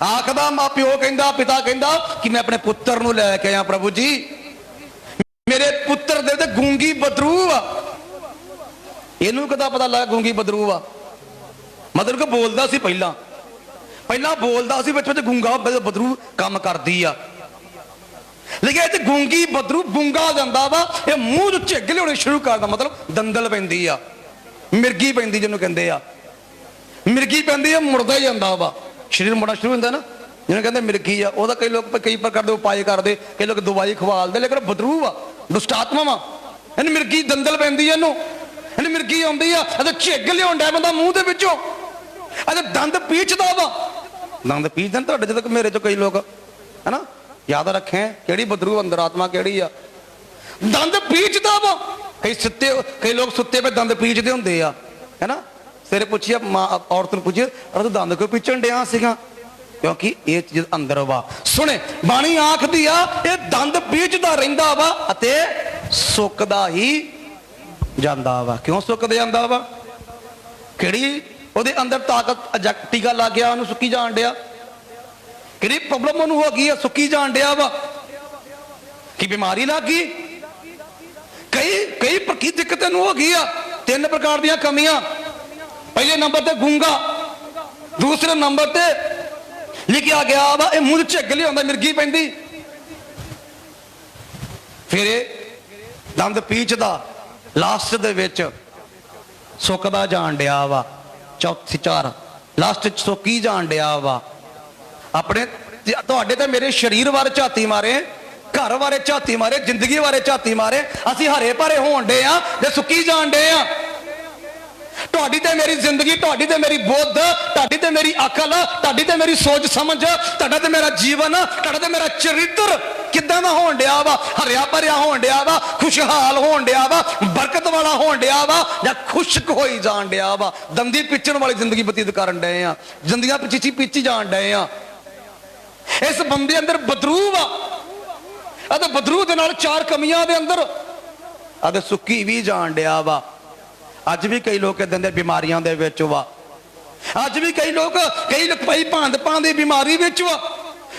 ਆਖਦਾ ਪਿਓ ਕਹਿੰਦਾ, ਪਿਤਾ ਕਹਿੰਦਾ ਕਿ ਮੈਂ ਆਪਣੇ ਪੁੱਤਰ ਨੂੰ ਲੈ ਕੇ ਆਇਆ ਪ੍ਰਭੂ ਜੀ। ਮੇਰੇ ਪੁੱਤਰ ਦੇ ਤੇ ਗੂੰਗੀ ਬਦਰੂ ਆ। ਇਹਨੂੰ ਕਿਦਾਂ ਪਤਾ ਲੱਗਾ ਗੂੰਗੀ ਬਦਰੂ ਆ? ਮਤਲਬ ਕਿ ਬੋਲਦਾ ਸੀ, ਪਹਿਲਾਂ ਬੋਲਦਾ ਸੀ, ਵਿੱਚ ਗੂੰਗਾ ਬਦਰੂ ਕੰਮ ਕਰਦੀ ਆ। ਲੇਕਿਨ ਇਹ ਤੇ ਗੂੰਗੀ ਬਦਰੂ ਗੂੰਗਾ ਜਾਂਦਾ ਵਾ, ਇਹ ਮੂੰਹ ਚ ਝਿੱਗ ਲਿਆਉਣੀ ਸ਼ੁਰੂ ਕਰਦਾ, ਮਤਲਬ ਦੰਦਲ ਪੈਂਦੀ ਆ, ਮਿਰਗੀ ਪੈਂਦੀ ਜਿਹਨੂੰ ਕਹਿੰਦੇ ਆ। ਮਿਰਗੀ ਪੈਂਦੀ ਆ, ਮੁੜਦਾ ਹੀ ਜਾਂਦਾ ਵਾ, ਸਰੀਰ ਮੁੜਨਾ ਸ਼ੁਰੂ ਹੁੰਦਾ ਨਾ, ਜਿਹਨੂੰ ਕਹਿੰਦੇ ਮਿਰਗੀ ਆ। ਉਹਦਾ ਕਈ ਲੋਕ ਕਈ ਪ੍ਰਕਾਰ ਦੇ ਉਪਾਏ ਕਰਦੇ, ਕਈ ਲੋਕ ਦਵਾਈ ਖਵਾਲਦੇ, ਲੇਕਿਨ ਬਦਰੂ ਆ ਦੁਸ਼ਟ ਆਤਮਾ ਵਾ। ਇਹਨੂੰ ਮਿਰਗੀ ਦੰਦਲ ਪੈਂਦੀ ਆ, ਇਹਨੂੰ ਮਿਰਗੀ ਆਉਂਦੀ ਆ, ਅਤੇ ਝਿੱਗ ਲਿਆਉਣ ਡਿਆ ਬੰਦਾ ਮੂੰਹ ਦੇ ਵਿੱਚੋਂ, ਅਤੇ ਦੰਦ ਪੀਚਦਾ ਵਾ। ਦੰਦ ਪੀਚਦੇ ਤੁਹਾਡੇ ਚ, ਮੇਰੇ ਚੋਂ ਕਈ ਲੋਕ ਹੈ ਨਾ, ਯਾਦ ਰੱਖੇ ਕਿਹੜੀ ਬਦਰੂ ਅੰਦਰ ਆਤਮਾ ਕਿਹੜੀ ਆ। ਦੰਦ ਪੀਚਦਾ ਵਾ। ਕਈ ਲੋਕ ਸੁੱਤੇ ਪਏ ਦੰਦ ਪੀਚਦੇ ਹੁੰਦੇ ਆ, ਹੈ ਨਾ। ਸਵੇਰੇ ਪੁੱਛਿਆ ਔਰਤ ਨੂੰ, ਪੁੱਛਿਆ ਤੂੰ ਦੰਦ ਕਿਉਂ ਪੀਚਣ ਡਿਆ ਸੀਗਾ? ਕਿਉਂਕਿ ਇਹ ਚੀਜ਼ ਅੰਦਰ ਵਾ। ਸੁਣੇ, ਬਾਣੀ ਆਖਦੀ ਆ ਇਹ ਦੰਦ ਪੀਚਦਾ ਰਹਿੰਦਾ ਵਾ ਅਤੇ ਸੁੱਕਦਾ ਹੀ ਜਾਂਦਾ ਵਾ। ਕਿਉਂ ਸੁੱਕਦਾ ਜਾਂਦਾ ਵਾ? ਕਿਹੜੀ ਉਹਦੇ ਅੰਦਰ ਤਾਕਤ, ਟੀਕਾ ਲੱਗ ਗਿਆ, ਉਹਨੂੰ ਸੁੱਕੀ ਜਾਣ ਡਿਆ। ਕਿਹੜੀ ਪ੍ਰੋਬਲਮ ਉਹਨੂੰ ਹੋ ਗਈ ਆ, ਸੁੱਕੀ ਜਾਣ ਡਿਆ ਵਾ। ਕੀ ਬਿਮਾਰੀ ਲੱਗ ਗਈ? ਕਈ ਕੀ ਦਿੱਕਤ ਇਹਨੂੰ ਹੋ ਗਈ ਆ। 3 ਪ੍ਰਕਾਰ ਦੀਆਂ ਕਮੀਆਂ। ਪਹਿਲੇ ਨੰਬਰ ਤੇ ਗੂੰਗਾ, ਦੂਸਰੇ ਨੰਬਰ ਤੇ ਲਿਖਿਆ ਗਿਆ ਵਾ ਇਹ ਮੂੰਹ ਝੱਗ ਲਿਆਉਂਦਾ, ਮਿਰਗੀ ਪੈਂਦੀ। ਫਿਰ ਇਹ ਦੰਦ ਪੀਚਦਾ, ਲਾਸਟ ਦੇ ਵਿੱਚ ਸੁੱਕਦਾ ਜਾਣ ਡਿਆ ਵਾ। ਚੌਥੀ 4 ਲਾਸਟ ਚ ਸੁੱਕੀ ਜਾਣ ਡਿਆ ਵਾ। ਆਪਣੇ ਤੁਹਾਡੇ ਤੇ ਮੇਰੇ ਸਰੀਰ ਬਾਰੇ ਝਾਤੀ ਮਾਰੇ, ਘਰ ਬਾਰੇ ਝਾਤੀ ਮਾਰੇ, ਜ਼ਿੰਦਗੀ ਬਾਰੇ ਝਾਤੀ ਮਾਰੇ, ਅਸੀਂ ਹਰੇ ਭਰੇ ਹੋਣ ਡੇ ਆ ਤੇ ਸੁੱਕੀ ਜਾਣ ਡੇ ਆ। ਤੁਹਾਡੀ ਤੇ ਮੇਰੀ ਜ਼ਿੰਦਗੀ, ਤੁਹਾਡੀ ਤੇ ਮੇਰੀ ਬੁੱਧ, ਤੁਹਾਡੀ ਤੇ ਮੇਰੀ ਅਕਲ, ਤੁਹਾਡੀ ਤੇ ਮੇਰੀ ਸੋਚ ਸਮਝ, ਤੁਹਾਡਾ ਤੇ ਮੇਰਾ ਜੀਵਨ, ਤੁਹਾਡਾ ਤੇ ਮੇਰਾ ਚਰਿੱਤਰ ਕਿੱਦਾਂ ਦਾ ਹੋਣ ਡਿਆ ਵਾ? ਹਰਿਆ ਭਰਿਆ ਹੋਣ ਡਿਆ ਵਾ, ਖੁਸ਼ਹਾਲ ਹੋਣ ਡਿਆ ਵਾ, ਬਰਕਤ ਵਾਲਾ ਹੋਣ ਡਿਆ ਵਾ, ਜਾਂ ਖੁਸ਼ਕ ਹੋਈ ਜਾਣ ਡਿਆ ਵਾ? ਦੰਦੀ ਪਿੱਚਣ ਵਾਲੀ ਜ਼ਿੰਦਗੀ ਬਤੀਤ ਕਰਨ ਡਏ ਆ, ਜ਼ਿੰਦਗੀਆਂ ਪੀਚੀ ਜਾਣ ਡਏ ਆ। ਇਸ ਬੰਦੇ ਅੰਦਰ ਬਦਰੂ ਵਾ, ਅਤੇ ਬਦਰੂ ਦੇ ਨਾਲ 4 ਕਮੀਆਂ ਦੇ ਅੰਦਰ, ਅਤੇ ਸੁੱਕੀ ਵੀ ਜਾਣ ਡਿਆ ਵਾ। ਅੱਜ ਵੀ ਕਈ ਲੋਕ ਇਦਾਂ ਦੇ ਬਿਮਾਰੀਆਂ ਦੇ ਵਿੱਚ ਵਾ। ਅੱਜ ਵੀ ਕਈ ਲੋਕ ਪਈ ਭਾਂਦ ਦੀ ਬਿਮਾਰੀ ਵਿੱਚ ਵਾ,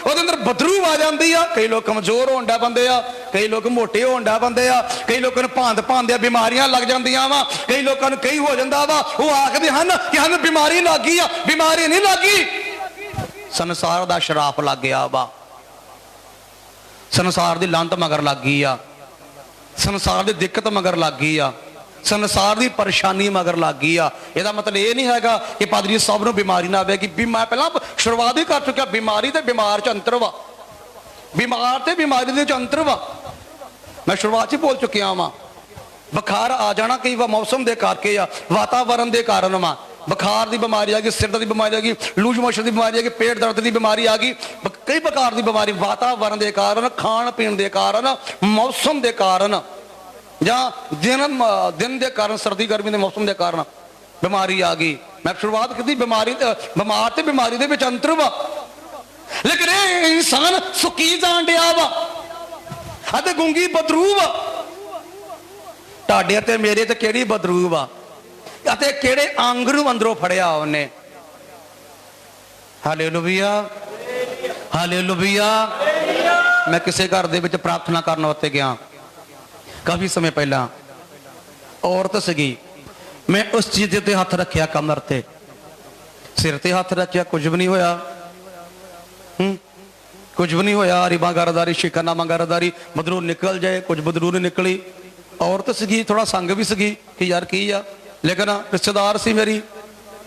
ਉਹਦੇ ਅੰਦਰ ਬਦਰੂ ਆ ਜਾਂਦੀ ਆ। ਕਈ ਲੋਕ ਕਮਜ਼ੋਰ ਹੋਣ ਡਾ ਬੰਦੇ ਆ, ਕਈ ਲੋਕ ਮੋਟੇ ਹੋਣ ਡਾ ਬੰਦੇ ਆ, ਕਈ ਲੋਕਾਂ ਨੂੰ ਭਾਂਦ ਦੀਆਂ ਬਿਮਾਰੀਆਂ ਲੱਗ ਜਾਂਦੀਆਂ ਵਾ, ਕਈ ਲੋਕਾਂ ਨੂੰ ਕਈ ਹੋ ਜਾਂਦਾ ਵਾ। ਉਹ ਆਖਦੇ ਹਨ ਕਿ ਸਾਨੂੰ ਬਿਮਾਰੀ ਲੱਗ ਗਈ ਆ। ਬਿਮਾਰੀ ਨਹੀਂ ਲੱਗੀ, ਸੰਸਾਰ ਦਾ ਸ਼ਰਾਪ ਲੱਗ ਗਿਆ ਵਾ। ਸੰਸਾਰ ਦੀ ਲਾਂਤ ਮਗਰ ਲੱਗ ਗਈ ਆ, ਸੰਸਾਰ ਦੀ ਦਿੱਕਤ ਮਗਰ ਲੱਗ ਗਈ ਆ, ਸੰਸਾਰ ਦੀ ਪਰੇਸ਼ਾਨੀ ਮਗਰ ਲੱਗ ਗਈ ਆ। ਇਹਦਾ ਮਤਲਬ ਇਹ ਨਹੀਂ ਹੈਗਾ ਕਿ ਪਾਦਰੀ ਸਾਹਿਬ ਨੂੰ ਬਿਮਾਰੀ ਨਾ ਆਵੇਗੀ। ਮੈਂ ਪਹਿਲਾਂ ਸ਼ੁਰੂਆਤ ਹੀ ਕਰ ਚੁੱਕਿਆ, ਬਿਮਾਰੀ ਤੇ ਬਿਮਾਰ ਚ ਅੰਤਰ ਵਾ, ਬਿਮਾਰ ਤੇ ਬਿਮਾਰੀ ਦੇ ਵਿੱਚ ਅੰਤਰ ਵਾ। ਮੈਂ ਸ਼ੁਰੂਆਤ 'ਚ ਬੋਲ ਚੁੱਕਿਆ ਵਾਂ। ਬੁਖਾਰ ਆ ਜਾਣਾ ਕਈ ਵਾਰ ਮੌਸਮ ਦੇ ਕਰਕੇ ਆ, ਵਾਤਾਵਰਨ ਦੇ ਕਾਰਨ ਵਾ। ਬੁਖਾਰ ਦੀ ਬਿਮਾਰੀ ਆ ਗਈ, ਸਿਰ ਦੀ ਬਿਮਾਰੀ ਆ ਗਈ, ਲੂਜ ਮੋਸ਼ਨ ਦੀ ਬਿਮਾਰੀ ਆ ਗਈ, ਪੇਟ ਦਰਦ ਦੀ ਬਿਮਾਰੀ ਆ ਗਈ, ਕਈ ਪ੍ਰਕਾਰ ਦੀ ਬਿਮਾਰੀ ਵਾਤਾਵਰਨ ਦੇ ਕਾਰਨ, ਖਾਣ ਪੀਣ ਦੇ ਕਾਰਨ, ਮੌਸਮ ਦੇ ਕਾਰਨ, ਜਾਂ ਦਿਨ ਦੇ ਕਾਰਨ, ਸਰਦੀ ਗਰਮੀ ਦੇ ਮੌਸਮ ਦੇ ਕਾਰਨ ਬਿਮਾਰੀ ਆ ਗਈ। ਮੈਂ ਸ਼ੁਰੂਆਤ ਕੀਤੀ ਬਿਮਾਰੀ ਤੇ ਬਿਮਾਰ ਤੇ ਬਿਮਾਰੀ ਦੇ ਵਿੱਚ ਅੰਤਰ ਵਾ। ਲੇਕਿਨ ਇਹ ਇਨਸਾਨ ਸੁੱਕੀ ਜਾਣ ਡਿਆ ਵਾ ਅਤੇ ਗੁੰਗੀ ਬਦਰੂ ਵਾ। ਤੁਹਾਡੇ ਤੇ ਮੇਰੇ ਤੇ ਕਿਹੜੀ ਬਦਰੂ ਵਾ ਅਤੇ ਕਿਹੜੇ ਅੰਗ ਨੂੰ ਅੰਦਰੋਂ ਫੜਿਆ ਉਹਨੇ? Hallelujah, hallelujah. ਮੈਂ ਕਿਸੇ ਘਰ ਦੇ ਵਿੱਚ ਪ੍ਰਾਰਥਨਾ ਕਰਨ ਵਾਸਤੇ ਗਿਆ ਕਾਫੀ ਸਮੇਂ ਪਹਿਲਾਂ। ਔਰਤ ਸੀਗੀ, ਮੈਂ ਉਸ ਚੀਜ਼ ਦੇ ਉੱਤੇ ਹੱਥ ਰੱਖਿਆ, ਕਮਰ ਤੇ, ਸਿਰ ਤੇ ਹੱਥ ਰੱਖਿਆ, ਕੁਝ ਵੀ ਨਹੀਂ ਹੋਇਆ। ਕੁਝ ਵੀ ਨਹੀਂ ਹੋਇਆ। ਰਿਬਾ ਗਰਦਾਰੀ, ਸ਼ਿਕਨਾ ਗਰਦਾਰੀ, ਬਦਰੂ ਨਿਕਲ ਜਾਏ, ਕੁਝ ਬਦਰੂ ਨਹੀਂ ਨਿਕਲੀ। ਔਰਤ ਸੀਗੀ, ਥੋੜਾ ਸੰਗ ਵੀ ਸੀਗੀ ਕਿ ਯਾਰ ਕੀ ਆ, ਲੇਕਿਨ ਰਿਸ਼ਤੇਦਾਰ ਸੀ ਮੇਰੀ,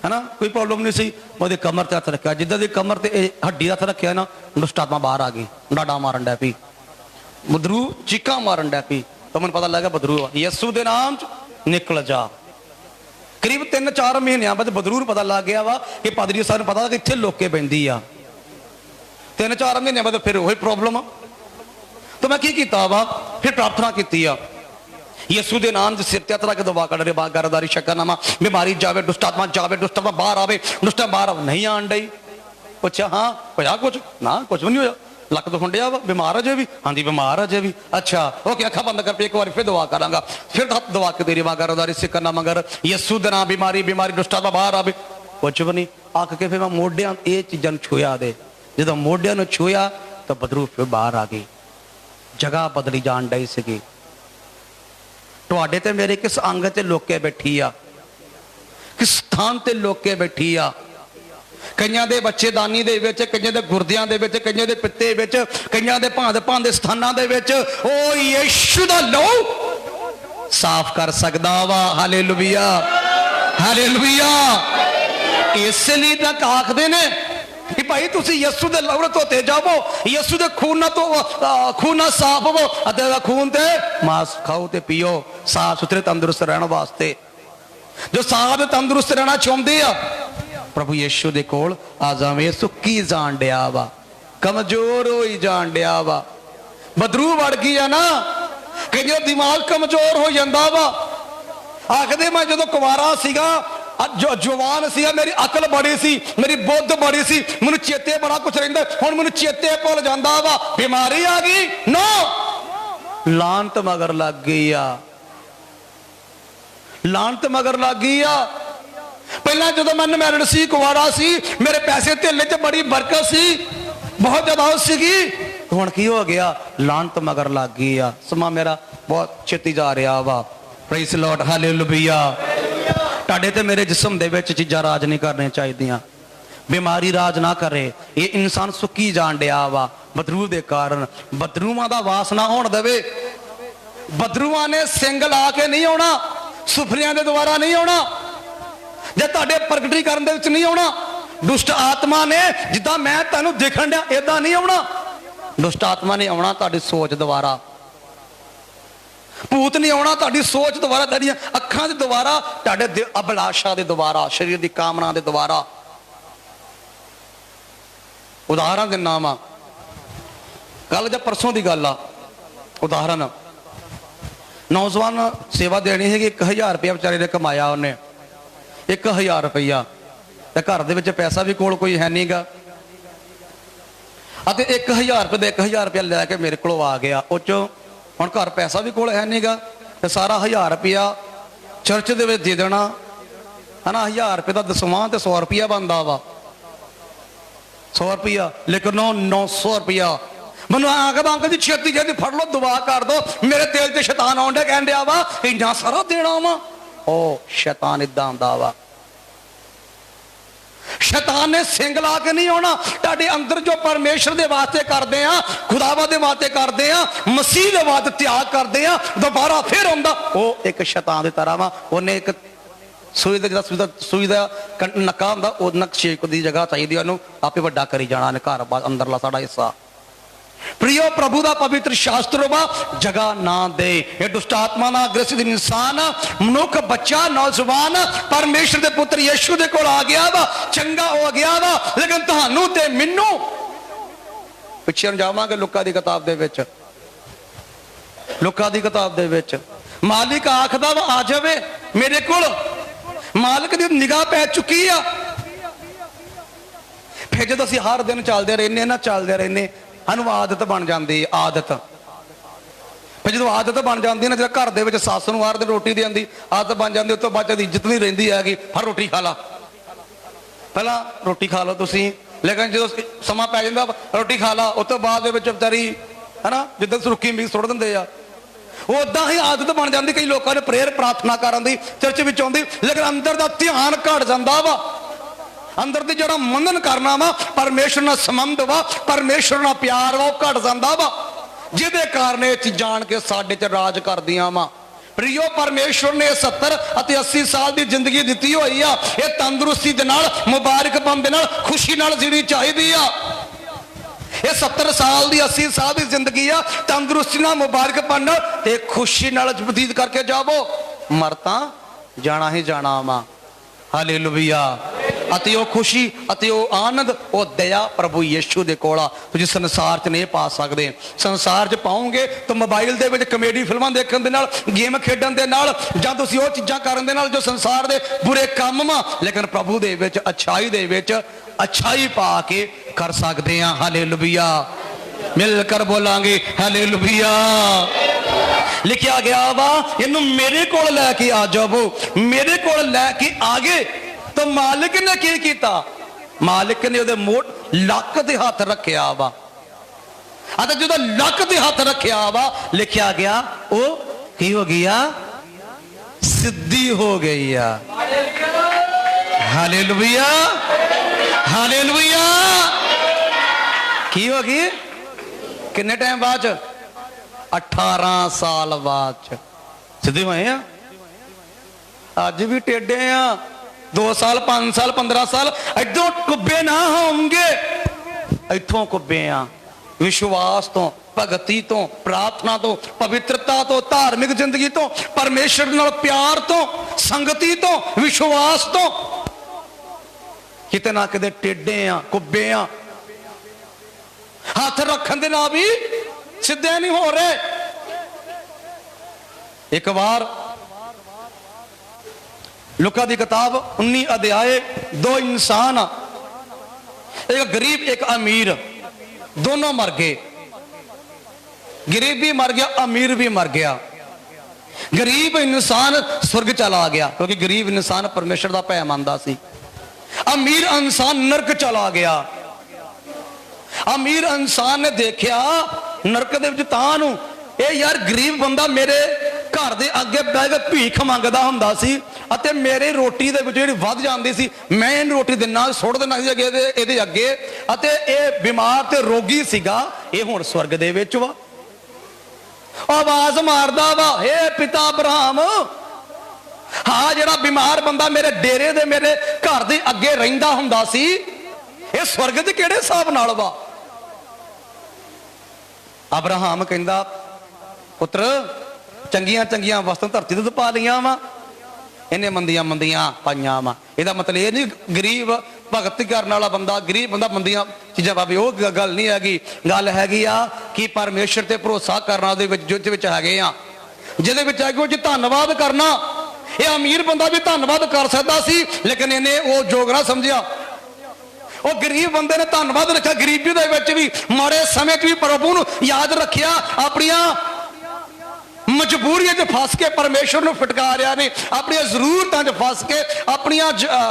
ਹੈ ਨਾ, ਕੋਈ ਪ੍ਰੋਬਲਮ ਨਹੀਂ ਸੀ। ਉਹਦੇ ਕਮਰ ਤੇ ਹੱਥ ਰੱਖਿਆ, ਜਿੱਦਾਂ ਦੀ ਕਮਰ ਤੇ ਹੱਡੀ ਹੱਥ ਰੱਖਿਆ ਨਾ, ਦੁਸ਼ਟ ਆਤਮਾ ਬਾਹਰ ਆ ਗਈ, ਡਾਡਾ ਮਾਰਨ ਡੈ ਪਈ, ਬਦਰੂ ਚੀਕਾਂ ਮਾਰਨ ਡੈ ਪਈ। ਤਾਂ ਮੈਨੂੰ ਪਤਾ ਲੱਗਾ ਬਦਰੂ ਆ। ਯਿਸੂ ਦੇ ਨਾਮ ਚ ਨਿਕਲ ਜਾ। ਕਰੀਬ 3-4 ਮਹੀਨਿਆਂ ਬਾਅਦ ਬਦਰੂ ਨੂੰ ਪਤਾ ਲੱਗ ਗਿਆ ਵਾ ਕਿ ਪਾਦਰੀ ਸਾਹਿਬ ਨੂੰ ਪਤਾ ਕਿ ਇੱਥੇ ਲੋਕੇ ਪੈਂਦੀ ਆ। 3-4 ਮਹੀਨਿਆਂ ਬਾਅਦ ਫਿਰ ਉਹੀ ਪ੍ਰੋਬਲਮ ਆ। ਤਾਂ ਮੈਂ ਕੀ ਕੀਤਾ ਵਾ, ਫਿਰ ਪ੍ਰਾਰਥਨਾ ਕੀਤੀ ਆ, ਯਿਸੂ ਦੇ ਨਾਮ ਦੇ ਸਿਰ ਤੇ ਹੱਥ ਰੱਖ ਕੇ ਦੁਆ ਕਰ, ਰਿਬਾ ਗਰਦਾਰੀ, ਸ਼ਕਨਾਮਾ, ਬਿਮਾਰੀ ਜਾਵੇ, ਦੁਸ਼ਟ ਆਤਮਾ ਜਾਵੇ, ਦੁਸ਼ਟ ਆਤਮਾ ਬਾਹਰ ਆਵੇ, ਦੁਸ਼ਟ ਬਾਹਰ ਨਹੀਂ ਆਣ ਡਈ। ਪੁੱਛਿਆ ਹਾਂ ਹੋਇਆ ਕੁਝ? ਨਾ ਕੁਝ ਵੀ ਨਹੀਂ ਹੋਇਆ। ਲੱਕ ਦੁਖਣ ਡਿਆ ਵਾ, ਬਿਮਾਰ ਅਜੇ ਵੀ? ਹਾਂਜੀ ਬਿਮਾਰ ਅਜੇ ਵੀ। ਅੱਛਾ ਓਕੇ, ਅੱਖਾਂ ਬੰਦ ਕਰ, ਇੱਕ ਵਾਰੀ ਫਿਰ ਦੁਆ ਕਰਾਂਗਾ। ਫਿਰ ਹੱਥ ਦੁਆ ਕੇ ਤੇਰੀ ਰਿਬਾ ਗਰਦਾਰੀ, ਸ਼ਕਨਾਮਾ ਮਗਰ ਯਿਸੂ ਦੇ ਨਾਮ, ਬਿਮਾਰੀ ਦੁਸ਼ਟ ਆਤਮਾ ਬਾਹਰ ਆਵੇ। ਕੁਝ ਵੀ ਨਹੀਂ। ਆਖ ਕੇ ਫਿਰ ਮੈਂ ਮੋਢਿਆਂ ਇਹ ਚੀਜ਼ਾਂ ਨੂੰ ਛੂਇਆ ਦੇ। ਜਦੋਂ ਮੋਢਿਆਂ ਨੂੰ ਛੂਇਆ ਤਾਂ ਬਦਰੂ ਫਿਰ ਬਾਹਰ ਆ ਗਈ, ਜਗ੍ਹਾ ਬਦਲੀ ਜਾਣ ਡਈ ਸੀਗੀ। ਤੁਹਾਡੇ ਤੇ ਮੇਰੇ ਕਿਸ ਅੰਗ ਤੇ ਲੋਕੇ ਬੈਠੀ ਆ, ਕਿਸ ਸਥਾਨ ਤੇ ਲੋਕੇ ਬੈਠੀ ਆ? ਕਈਆਂ ਦੇ ਬੱਚੇਦਾਨੀ ਦੇ ਵਿੱਚ, ਕਈਆਂ ਦੇ ਗੁਰਦਿਆਂ ਦੇ ਵਿੱਚ, ਕਈਆਂ ਦੇ ਪਿੱਤੇ ਵਿੱਚ, ਕਈਆਂ ਦੇ ਭਾਂਦੇ ਸਥਾਨਾਂ ਦੇ ਵਿੱਚ ਉਹ ਯਿਸੂ ਦਾ ਲਹੂ ਸਾਫ਼ ਕਰ ਸਕਦਾ ਵਾ। Hallelujah, hallelujah. ਇਸ ਲਈ ਤਾਂ ਆਖਦੇ ਨੇ कि भाई तुसी यीशु दे लहू धोते जावो, यीशु दे खून तो खून साफ होवो, अते खून ते मांस खाओ ते पियो साफ सुथरे तंदुरुस्त रहने वास्ते। जो साफ तंदुरुस्त रहना चाहते आ प्रभु यीशु दे कोल आ जावे। सुक्की जान डिया वा, कमजोर होई जान डिया वा, बदरू वड़ गई है ना, कई दिमाग कमजोर हो जाता वा। आखदे मैं जो कुवारा सीगा जो जवान सीगा मेरी अकल बड़ी सी, मेरी बुद्ध बड़ी सी, मैनू चेते बड़ा कुछ रहिंदा, हुण मैनू चेते भुल जांदा वा। बीमारी आ गई नो, लानत मगर लग गई आ, लानत मगर लग गई आ। पहला जो मैं मैरिड सी, कुवारा सी, मेरे पैसे धेले च बड़ी बरकत सी, बहुत ज्यादा सीगी, हुण की हो गया? लानत मगर लग गई आ। समा मेरा बहुत छेती जा रहा वा। Praise Lord, hallelujah. तुहाडे ते मेरे जिस्म दे विच चीज़ां राज नहीं करनी चाहिए, बीमारी राज ना करे। ये इंसान सुक्की जान डिया वा बदरू दे कारण। बदरूआं दा वास ना होण देवे। बदरूआं ने सिंग ला के नहीं आउणा, सुफरियां दे द्वारा नहीं आउणा, जे तुहाडे प्रगटीकरण दे विच नहीं आउणा। दुष्ट आत्मा ने जिद्दां मैं तुहानूं दिखण दिया इदां नहीं आउणा। दुष्ट आत्मा ने आउणा तुहाडी सोच द्वारा, भूत नहीं आना तुहाडी सोच द्वारा, तुहाडीआं अखां दे द्वारा, तुहाडे अभिलाषा दे द्वारा, शरीर दी कामना दे द्वारा। उदाहरण दिना वा, कल जां परसों दी गल आ। उदाहरण, नौजवान सेवा देनी है कि 1000 रुपया बेचारे ने कमाया, उन्हें 1000 रुपया, ते घर दे विच पैसा भी कोल कोई है नहीं गा, अते 1000 रुपये 1000 रुपया लैके मेरे को आ गया। उस हुण घर पैसा भी कोल है नहीं गा, ते सारा 1000 रुपया चर्च दे विच दे देना है ना। 1000 रुपये का दसवां ते 100 रुपया बनता वा, 100 रुपया, लेकिन 900 रुपया। मैं आखदा अंकल जी छेती छेती फड़ लो, दुआ कर दो, मेरे तेल ते शैतान आउण डया, कहण डया वा इन्ना सारा देना वा। ओ शैतान इदां आंदा वा। शैतान ने सिंग ला के नहीं आना। तुहाडे अंदर जो परमेश्वर दे वास्ते करदे आ, खुदावा दे वास्ते करदे आ, मसीह दे वास्ते त्याग करदे आ, दोबारा फिर आउंदा ओ एक शैतान दी तरह वा। ओने एक सूई दा नक्का हुंदा, ओ नक्शे दी जगह चाहिदी, ओनू आपे वड्डा करी जाना ने घर बाहर अंदरला साडा हिस्सा। प्रियो प्रभु का पवित्र शास्त्र वा जगह ना दे। ये दुष्ट आत्मा ना ग्रसित इंसान, मनुख, बच्चा, नौजवान परमेश्वर दे पुत्र यीशु दे कोल आ गया वा, चंगा हो गया वा। लेकिन तुहानू ते मैनू पिछे जावांगे लुका दी किताब दे विच, लुका दी किताब दे विच मालिक आखदा वा आ जावे मेरे कोल। मालिक दी निगाह पै चुकी आ। फिर जदों असीं हर दिन चलदे रहने ना, चलदे रहने, सानू आदत बन जाती है। आदत फिर जो आदत बन जाती ना, जो घर के सस नूं हर दिन रोटी दे आंदी, आदत बन जाती, उस तो बाद इज्जत नहीं रहिंदी हैगी। हर रोटी खा ला, पहला रोटी खा लो तुसीं, लेकिन जो समा पै जांदा रोटी खा ला, उस तो बाद बेचारी है ना जिद्दां सुर्खी मीट सुट दिंदे आ, उदां ही आदत बन जाती। कई लोगों ने प्रेयर प्रार्थना करन दी चर्च विच आउंदी, लेकिन अंदर दा ध्यान घट जांदा वा। अंदर दी जिहड़ा मनन करना वा, परमेश्वर नाल संबंध वा, परमेश्वर नाल प्यार वा, घट जांदा वा, जिहदे कारण ये चीज़ां आण के साडे च राज करदियां वा। प्रियो परमेश्वर ने 70 ਅਤੇ 80 साल की जिंदगी दी हुई आ। ये तंदुरुस्ती दे नाल, मुबारकपन दे नाल, खुशी नाल जीनी चाहिदी आ। ये 70 साल की 80 साल की जिंदगी आ, तंदुरुस्ती नाल, मुबारकपन नाल ते खुशी नाल बतीत करके जावो। मर तां जाना ही जाना वा। हालेलुया। अति ओ खुशी, अति ओ आनंद, ओ दया प्रभु यीशु दे कोल आ। तुसीं संसार च नहीं पा सकदे। संसार च पाओगे तो मोबाइल दे विच कॉमेडी फिल्मां देखण दे नाल, गेम खेडण दे नाल, जां तुसीं ओ चीज़ां करन दे नाल जो संसार दे बुरे काम वा। लेकिन प्रभु दे विच अच्छाई दे विच अच्छाई पा के कर सकदे आ। हालेलुया। मिलकर बोलांगे हालेलुया। लिखा गया वा इनू मेरे को लैके आ जाओ, मेरे को लैके आ गए तो मालिक ने की किया? मालिक ने उहदे मोट लक दे हाथ रखिया वा। जो लक दे हाथ रखिया वा, लिखा गया ओ की हो गया? सिद्धि हो गई। Hallelujah, hallelujah. की होगी? किन्ने टाइम बाद? 18 साल बाद सिद्धि होए। अज भी टेढ़े आ, 2 साल 5 साल 15 साल इधरों कुब्बे ना होंगे, इथों कुब्बे आ विश्वास तो, भगती तो, प्रार्थना तो, पवित्रता तो, धार्मिक जिंदगी तो, परमेश्वर नाल प्यार तो, संगति तो, विश्वास तो। किते ना किते टेढ़े आ, कुब्बे आ, हाथ रखन दे ना भी सीधे नहीं हो रहे। एक बार लुका दी किताब 19 अध्याय, 2 इंसान, एक गरीब एक अमीर, दोनों मर गए। गरीब भी मर गया, अमीर भी मर गया। गरीब इंसान स्वर्ग चला गया क्योंकि गरीब इंसान परमेश्वर का भय मानता सी। अमीर इंसान नरक चला गया। अमीर इंसान ने देखा नरक दे विच तां नूं, ए यार गरीब बंदा मेरे घर दे अगे बह के भीख मंगदा हुंदा सी अते मेरे रोटी दे विच जिहड़ी वध जांदी सी, मैं इन रोटी देना सुट देना सी अगे इहदे अगे, अते ए बीमार ते रोगी सीगा, ए हुण स्वर्ग दे विच वा। आवाज मारदा वा, हे पिता अब्राहम, हाँ जिहड़ा बीमार बंदा मेरे डेरे दे मेरे घर दे अगे रहिंदा हुंदा सी, ए स्वर्ग दे किहड़े हिसाब नाल वा। अब्राहम कहंदा पुत्र चंगियां चंगियां वस्तुआं धरती ते पा लियां वा, इन्हें मंदियां मंदियां पाइयां वा। इहदा मतलब ये नहीं गरीब भगत करने वाला बंदा, गरीब बंदा मंदियां चीज़ां पावे, वो गल नहीं हैगी। गल हैगी आ कि परमेश्वर ते भरोसा करना दे विच जिहदे विच हैगे आ, जिहदे विच हैगे वो धन्नवाद करना। ये अमीर बंदा भी धन्नवाद कर सकदा सी लेकिन इन्हें वो जोग ना समझिया। वो गरीब बंदे ने धन्नवाद रखा, गरीबी दे विच भी, माड़े समय भी प्रभु नूं याद रखिया, अपनियां मजबूरियां च फस के परमेश्वर नूं फटकारिया ने, अपनी जरूरतां च फस के, अपनी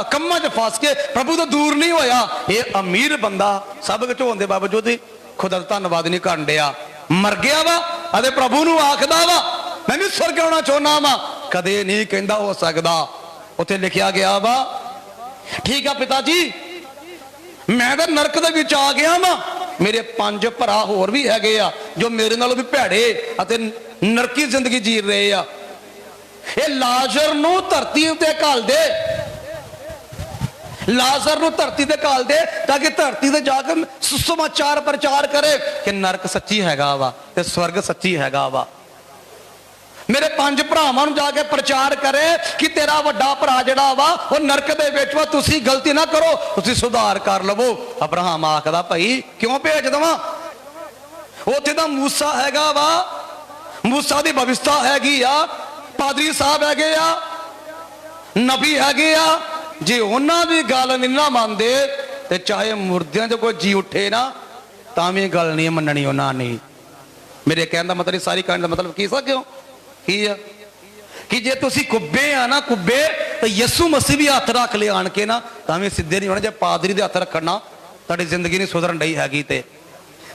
कम्मां च फस के प्रभु तो दूर नहीं होया। ये अमीर बंदा सब कुछ होने के बावजूद ही खुदा दा धन्नवाद नहीं करन दिया, मर गया वा अते प्रभु नूं आखदा वा मैं भी स्वर्ग आउणा चाहुंदा वा, कदे नहीं कहंदा हो सकदा। उत्थे लिखिया गया वा, ठीक है पिता जी मैं तो नरक दे विच आ गया वा, मेरे 5 भरा होर भी हैगे आ जो मेरे नालों भी भैड़े अते नरकी जिंदगी जी रहे आ। ये लाजर नूं धरती उत्ते घल दे, लाजर नूं धरती ते घल दे ताकि धरती ते जाके सुसमाचार प्रचार करे कि नरक सच्ची हैगा वा ते स्वर्ग सच्ची हैगा वा। मेरे 5 भरावां नूं जाके प्रचार करे कि तेरा वड्डा भरा जिहड़ा वा वो नरक दे विच वा, तुसीं गलती ना करो, तुसीं सुधार कर लवो। अब्राहम आखदा भाई क्यों भेज दवां, उत्थे तां मूसा हैगा वा, मूसा दी भविष्यता हैगी आ, पादरी साहब हैगे आ, नबी हैगे आ, जे उन्हां दी गल नहीं ना मनदे ते चाहे मुर्दियां च कोई जी उठे ना तां भी गल नहीं मननी उन्हां ने। मेरे कहण दा मतलब सारी कहण दा मतलब की क्यों की है कि जे तुसीं कुब्बे आ ना कुब्बे तो यसू मसीह भी हथ रख ले आण के ना तां भी सीधे नहीं होने। जे पादरी दे हथ रखना तुहाडी जिंदगी नहीं सुधरन डई हैगी, ते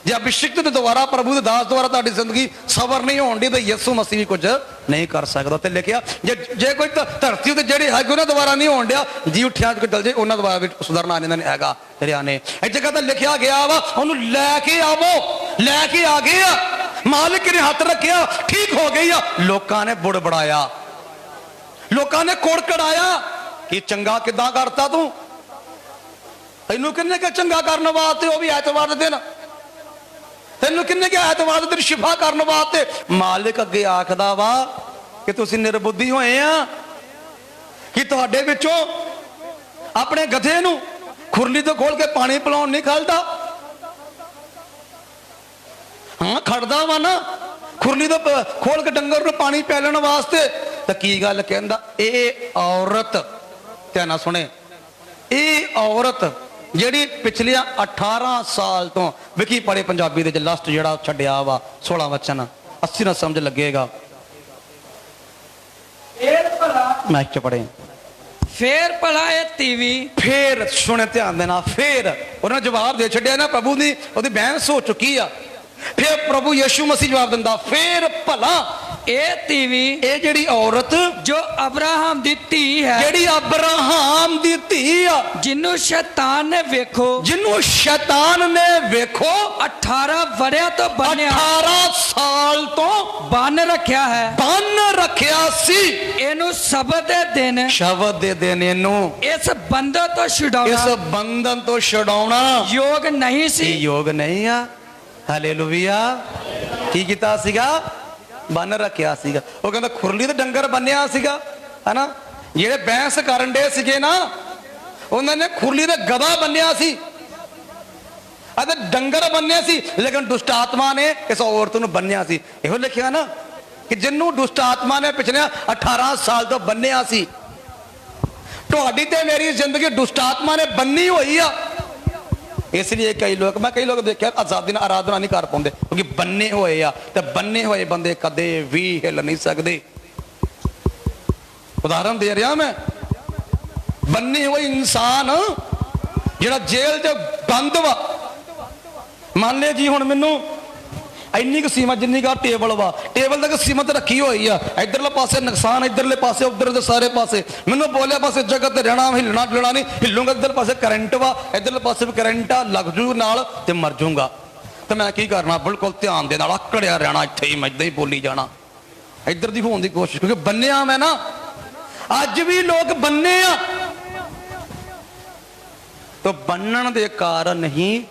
जे अभिषिक्त दे द्वारा प्रभु दे दास द्वारा तुहाडी जिंदगी सबर नहीं होण दी तो यसू मसीह भी कुछ नहीं कर सकदा। ते लिखिया जे कोई धरती ते जिहड़ी हैगी उन्हां द्वारा नहीं होण दिया, जी उठिया कोई चल जे उन्हां द्वारा भी सुधरना नहीं हैगा। तेरिया ने इस जगह ते लिखिया गया वा ओनू लैके आवो, लैके आ गए आ, मालिक ने हाथ रखिया ठीक हो गई आ। लोकां ने बुड़बड़ाया, लोकां ने कुड़कड़ाया कि चंगा किदां करता तू, तैनू किन्ने क्या चंगा करने वास्ते, वो भी ऐतवार दिन, तैनू किन्ने क्या ऐतवार दिन शिफा करने वास्ते। मालिक अगे आखदा वा कि तुसीं निर्बुद्धि होए आ कि तुहाडे विचों अपने गधे नू खुरली तो खोल के पानी पिलाउण नहीं खलदा। हाँ खड़दा वा ना खुरली तो खोल के डंगर नूं पानी पिलाउण वास्ते, तो की गल कहंदा ए औरत, ध्यान नाल सुणे, ए औरत जिहड़ी पिछलियां 18 साल तो विकी पढ़े पंजाबी दे लास्ट जिहड़ा छड्डिया वा 16 वचन 80 ना समझ लगेगा। मैं च पढ़े फिर भला ये तीवी, फिर सुने ध्यान देना, फिर उन्हें जवाब दे छड्डिया ना, प्रभु दी ओदी बहस हो चुकी आ। फिर प्रभु यीशु मसीह जवाब दिंदा फिर भला ਇਹ ਤੀਵੀ ਇਹ ਜਿਹੜੀ ਔਰਤ ਜੋ ਅਬਰਾਹਮ ਦੀ ਧੀ ਹੈ, ਜਿਹੜੀ ਅਬਰਾਹਮ ਦੀ ਧੀ ਆ, ਜਿਹਨੂੰ ਸ਼ੈਤਾਨ ਨੇ ਵੇਖੋ ਜਿਹਨੂੰ ਸ਼ੈਤਾਨ ਨੇ ਵੇਖੋ 18 ਵਰਿਆਂ ਤੋਂ ਬੰਨਿਆ 18 ਸਾਲ ਤੋਂ ਬੰਨ ਰੱਖਿਆ ਹੈ, ਬੰਨ ਰੱਖਿਆ ਸੀ। ਇਹਨੂੰ ਸਬਤ ਦੇ ਦਿਨ ਸ਼ਬਦ ਦੇ ਦਿਨ ਇਹਨੂੰ ਇਸ ਬੰਧਨ ਤੋਂ ਛੁਡਾਉਣਾ ਇਸ ਬੰਧਨ ਤੋਂ ਛਡਾਉਣਾ ਯੋਗ ਨਹੀਂ ਇਹ ਸੀ। ਯੋਗ ਨਹੀਂ ਆ। ਹਾਲੇਲੂਇਆ। ਕੀ ਕੀਤਾ ਸੀਗਾ? ਬੰਨ ਰੱਖਿਆ ਸੀਗਾ। ਉਹ ਕਹਿੰਦਾ ਖੁਰਲੀ ਤੇ ਡੰਗਰ ਬੰਨਿਆ ਸੀਗਾ, ਹਨਾ। ਜਿਹੜੇ ਬਹਿਸ ਕਰਨ ਦੇ ਸੀਗੇ ਨਾ, ਉਹਨਾਂ ਨੇ ਖੁਰਲੀ ਤੇ ਗਧਾ ਬੰਨਿਆ ਸੀ ਅਤੇ ਡੰਗਰ ਬੰਨਿਆ ਸੀ, ਲੇਕਿਨ ਦੁਸ਼ਟ ਆਤਮਾ ਨੇ ਇਸ ਔਰਤ ਨੂੰ ਬੰਨਿਆ ਸੀ। ਇਹੋ ਲਿਖਿਆ ਨਾ ਕਿ ਜਿਹਨੂੰ ਦੁਸ਼ਟ ਆਤਮਾ ਨੇ ਪਿਛਲੇ 18 ਸਾਲ ਤੋਂ ਬੰਨਿਆ ਸੀ। ਤੁਹਾਡੀ ਤੇ ਮੇਰੀ ਜ਼ਿੰਦਗੀ ਦੁਸ਼ਟ ਆਤਮਾ ਨੇ ਬੰਨੀ ਹੋਈ ਆ। ਇਸ ਲਈ ਕਈ ਲੋਕ ਦੇਖਿਆ ਆਜ਼ਾਦੀ ਨਾਲ ਆਰਾਧਨਾ ਨਹੀਂ ਕਰ ਪਾਉਂਦੇ, ਕਿਉਂਕਿ ਬੰਨੇ ਹੋਏ ਆ। ਤੇ ਬੰਨੇ ਹੋਏ ਬੰਦੇ ਕਦੇ ਵੀ ਹਿੱਲ ਨਹੀਂ ਸਕਦੇ। ਉਦਾਹਰਨ ਦੇ ਰਿਹਾ ਮੈਂ, ਬੰਨੇ ਹੋਏ ਇਨਸਾਨ ਜਿਹੜਾ ਜੇਲ੍ਹ 'ਚ ਬੰਦ ਵਾ, ਮੰਨ ਲੈ ਜੀ ਹੁਣ ਮੈਨੂੰ ਇੰਨੀ ਕੁ ਸੀਮਤ ਜਿੰਨੀ ਕਾ ਟੇਬਲ ਵਾ, ਟੇਬਲ ਤੱਕ ਸੀਮਤ ਰੱਖੀ ਹੋਈ ਆ। ਇਧਰਲੇ ਪਾਸੇ ਨੁਕਸਾਨ, ਇਧਰਲੇ ਪਾਸੇ ਉਧਰ ਦੇ ਸਾਰੇ ਪਾਸੇ। ਮੈਨੂੰ ਬੋਲਿਆ ਪਾਸੇ ਜਗਤ ਤੇ ਰਹਿਣਾ, ਹਿੱਲਣਾ ਡੁਲਣਾ ਨਹੀਂ, ਹਿੱਲੂਗਾ। ਇਧਰ ਪਾਸੇ ਕਰੰਟ ਵਾ, ਇਧਰਲੇ ਪਾਸੇ ਵੀ ਕਰੰਟ ਆ, ਲੱਗ ਜੂ ਨਾਲ ਤੇ ਮਰ ਜੂਗਾ। ਤੇ ਮੈਂ ਕੀ ਕਰਨਾ? ਬਿਲਕੁਲ ਧਿਆਨ ਦੇ ਨਾਲ ਆਕੜਿਆ ਰਹਿਣਾ, ਇੱਥੇ ਹੀ ਮੈਂ ਇਦਾਂ ਹੀ ਬੋਲੀ ਜਾਣਾ, ਇੱਧਰ ਦੀ ਹੋਣ ਦੀ ਕੋਸ਼ਿਸ਼, ਕਿਉਂਕਿ ਬੰਨਿਆ ਮੈਂ ਨਾ। ਅੱਜ ਵੀ ਲੋਕ ਬੰਨੇ ਆ। ਤਾਂ ਬੰਨਣ ਦੇ ਕਾਰਨ ਹੀ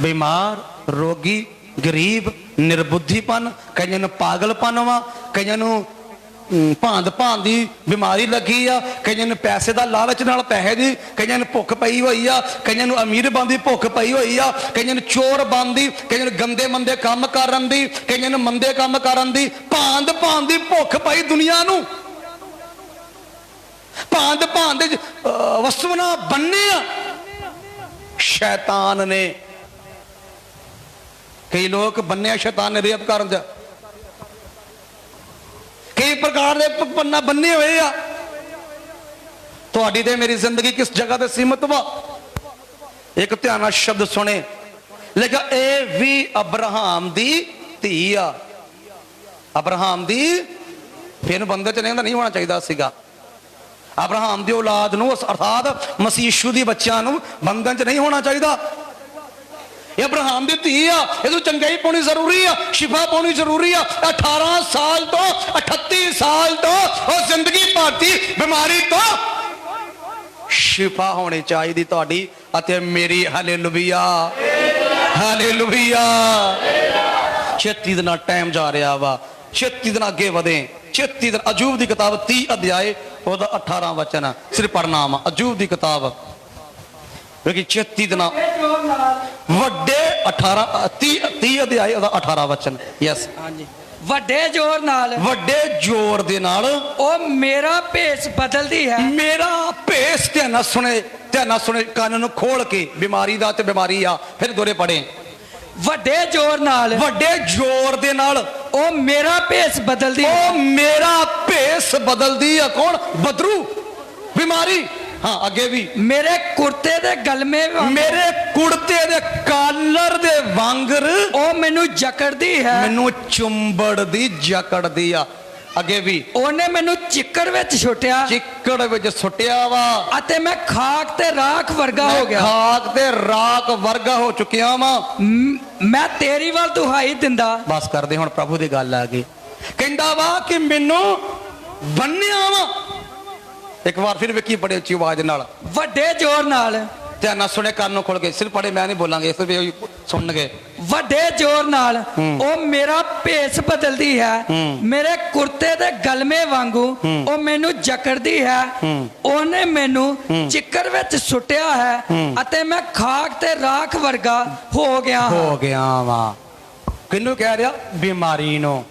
ਬਿਮਾਰ, ਰੋਗੀ, ਗਰੀਬ, ਨਿਰਬੁੱਧੀਪਨ, ਕਈਆਂ ਨੂੰ ਪਾਗਲਪਨ ਵਾ, ਕਈਆਂ ਨੂੰ ਭਾਂਤ ਦੀ ਬਿਮਾਰੀ ਲੱਗੀ ਆ, ਕਈਆਂ ਨੂੰ ਪੈਸੇ ਦਾ ਲਾਲਚ ਨਾਲ ਪੈਸੇ ਦੀ, ਕਈਆਂ ਨੂੰ ਭੁੱਖ ਪਈ ਹੋਈ ਆ, ਕਈਆਂ ਨੂੰ ਅਮੀਰ ਬੰਦੀ ਭੁੱਖ ਪਈ ਹੋਈ ਆ, ਕਈਆਂ ਨੂੰ ਚੋਰ ਬੰਦੀ, ਕਈਆਂ ਨੂੰ ਗੰਦੇ ਮੰਦੇ ਕੰਮ ਕਰਨ ਦੀ, ਕਈਆਂ ਨੂੰ ਮੰਦੇ ਕੰਮ ਕਰਨ ਦੀ, ਭਾਂਤ ਦੀ ਭੁੱਖ ਪਈ ਦੁਨੀਆ ਨੂੰ। ਭਾਂਤ ਦੇ ਵਸਤੂਆਂ ਬੰਨੇ ਆ ਸ਼ੈਤਾਨ ਨੇ। ਕਈ ਲੋਕ ਬੰਨਿਆ ਸ਼ੈਤਾਨ ਨੇ ਰੇਪ ਕਰਨ ਦਾ, ਕਈ ਪ੍ਰਕਾਰ ਦੇ ਪੰਨਾ ਬੰਨੇ ਹੋਏ ਆ। ਤੁਹਾਡੀ ਤੇ ਮੇਰੀ ਜ਼ਿੰਦਗੀ ਕਿਸ ਜਗ੍ਹਾ ਤੇ ਸੀਮਤ ਵਾ? ਇੱਕ ਧਿਆਨ ਨਾਲ ਸ਼ਬਦ ਸੁਣੇ, ਲੇਕਿਨ ਇਹ ਵੀ ਅਬਰਾਹਮ ਦੀ ਧੀ ਆ। ਅਬਰਾਹਮ ਦੀ ਫਿਰ ਬੰਦੇ ਚ ਨਹੀਂ ਹੋਣਾ ਚਾਹੀਦਾ ਸੀਗਾ। ਅਬਰਾਹਮ ਦੀ ਔਲਾਦ ਨੂੰ, ਅਰਥਾਤ ਮਸੀਹ ਯਿਸੂ ਦੀ ਬੱਚਿਆਂ ਨੂੰ ਬੰਧਨ ਚ ਨਹੀਂ ਹੋਣਾ ਚਾਹੀਦਾ। ਇਹ ਅਬਰਾਹਮ ਦੀ ਧੀ ਆ, ਇਹਨੂੰ ਚੰਗਾਈ ਪਾਉਣੀ ਜ਼ਰੂਰੀ ਆ, ਸ਼ਿਫਾ ਪਾਉਣੀ ਜ਼ਰੂਰੀ ਆ। 18 ਸਾਲ ਤੋਂ 38 ਸਾਲ ਤੋਂ ਉਹ ਜ਼ਿੰਦਗੀ ਭਾਰਤੀ ਬਿਮਾਰੀ ਤੋਂ ਸ਼ਿਫਾ ਹੋਣੀ ਚਾਹੀਦੀ ਤੁਹਾਡੀ ਅਤੇ ਮੇਰੀ। Hallelujah, hallelujah. ਛੇਤੀ ਦੇ ਨਾਲ ਟਾਈਮ ਜਾ ਰਿਹਾ ਵਾ, ਛੇਤੀ ਦੇ ਨਾਲ ਅੱਗੇ ਵਧੇ, ਛੇਤੀ ਦੇ। ਅਯੂਬ ਦੀ ਕਿਤਾਬ 30 ਅਧਿਆਏ ਉਹਦਾ 18 ਵਚਨ ਸਿਰ ਪੜਨਾ ਵਾ। ਅਯੂਬ ਦੀ ਕਿਤਾਬ ਵੇਖੀ, ਛੇਤੀ ਦੇ ਨਾਲ ਵੱਡੇ 30 ਅਧਿਆਏ ਉਹਦਾ 18 ਵਚਨ। ਯੈਸ, ਹਾਂਜੀ। ਵੱਡੇ ਜ਼ੋਰ ਨਾਲ, ਵੱਡੇ ਜ਼ੋਰ ਦੇ ਨਾਲ ਉਹ ਮੇਰਾ ਭੇਸ ਬਦਲਦੀ ਹੈ। ਮੇਰਾ ਭੇਸ, ਧਿਆਨ ਨਾਲ ਸੁਣੇ, ਧਿਆਨ ਨਾਲ ਸੁਣੇ, ਕੰਨ ਨੂੰ ਖੋਲ ਕੇ। ਬਿਮਾਰੀ ਦਾ ਤੇ ਬਿਮਾਰੀ ਆ, ਫਿਰ ਦੋਰੇ ਪੜੇ। ਵੱਡੇ ਜ਼ੋਰ ਨਾਲ, ਵੱਡੇ ਜ਼ੋਰ ਦੇ ਨਾਲ ਉਹ ਮੇਰਾ ਭੇਸ ਬਦਲਦੀ, ਉਹ ਮੇਰਾ ਭੇਸ ਬਦਲਦੀ ਆ। ਕੌਣ? ਬਦਰੂ, ਬਿਮਾਰੀ। ਹਾਂ, ਅੱਗੇ ਵੀ ਮੇਰੇ ਕੁੜਤੇ ਦੇ ਗਲਮੇ, ਮੇਰੇ ਕੁੜਤੇ ਦੇ ਕਾਲਰ ਦੇ ਵਾਂਗਰ ਉਹ ਮੈਨੂੰ ਜਕੜਦੀ ਹੈ, ਮੈਨੂੰ ਚੁੰਬੜਦੀ, ਜਕੜਦੀ ਆ। ਅੱਗੇ ਵੀ ਉਹਨੇ ਮੈਨੂੰ ਚਿੱਕੜ ਵਿੱਚ ਸੁੱਟਿਆ, ਚਿੱਕੜ ਵਿੱਚ ਸੁੱਟਿਆ ਵਾ, ਅਤੇ ਮੈਂ ਖਾਕ ਤੇ ਰਾਖ ਵਰਗਾ ਹੋ ਗਿਆ। ਖਾਕ ਤੇ ਰਾਖ ਵਰਗਾ ਹੋ ਚੁੱਕਿਆ ਵਾ। ਮੈਂ ਤੇਰੀ ਵੱਲ ਦੁਹਾਈ ਦਿੰਦਾ। ਬਸ ਕਰਦੇ, ਹੁਣ ਪ੍ਰਭੂ ਦੀ ਗੱਲ ਆ ਗਈ। ਕਹਿੰਦਾ ਵਾ ਕਿ ਮੈਨੂੰ ਬੰਨਿਆ ਵਾ। ਇੱਕ ਵਾਰ ਫਿਰ ਵੇਖੀ ਬੜੇ ਉੱਚੀ ਆਵਾਜ਼ ਨਾਲ, ਵੱਡੇ ਜ਼ੋਰ ਨਾਲ। ਧਿਆਨ ਨਾਲ ਸੁਣੇ, ਕੰਨ ਨੂੰ ਖੋਲ ਕੇ। ਸਿਰ ਪੜੇ, ਮੈਂ ਨਹੀਂ ਬੋਲਾਂਗੇ, ਇਸ ਵੀ ਸੁਣਨਗੇ। ਵੱਡੇ ਜ਼ੋਰ ਨਾਲ ਉਹ ਮੇਰਾ ਭੇਸ ਬਦਲਦੀ ਹੈ, ਮੇਰੇ ਕੁਰਤੇ ਦੇ ਗਲਮੇ ਵਾਂਗੂ ਉਹ ਮੈਨੂੰ ਜਕੜਦੀ ਹੈ। ਉਹਨੇ ਮੈਨੂੰ ਚਿੱਕੜ ਵਿੱਚ ਸੁੱਟਿਆ ਹੈ ਅਤੇ ਮੈਂ ਖਾਕ ਤੇ ਰਾਖ ਵਰਗਾ ਹੋ ਗਿਆ ਵਾ। ਕਿਹਨੂੰ ਕਹਿ ਰਿਹਾ? ਬਿਮਾਰੀ ਨੂੰ।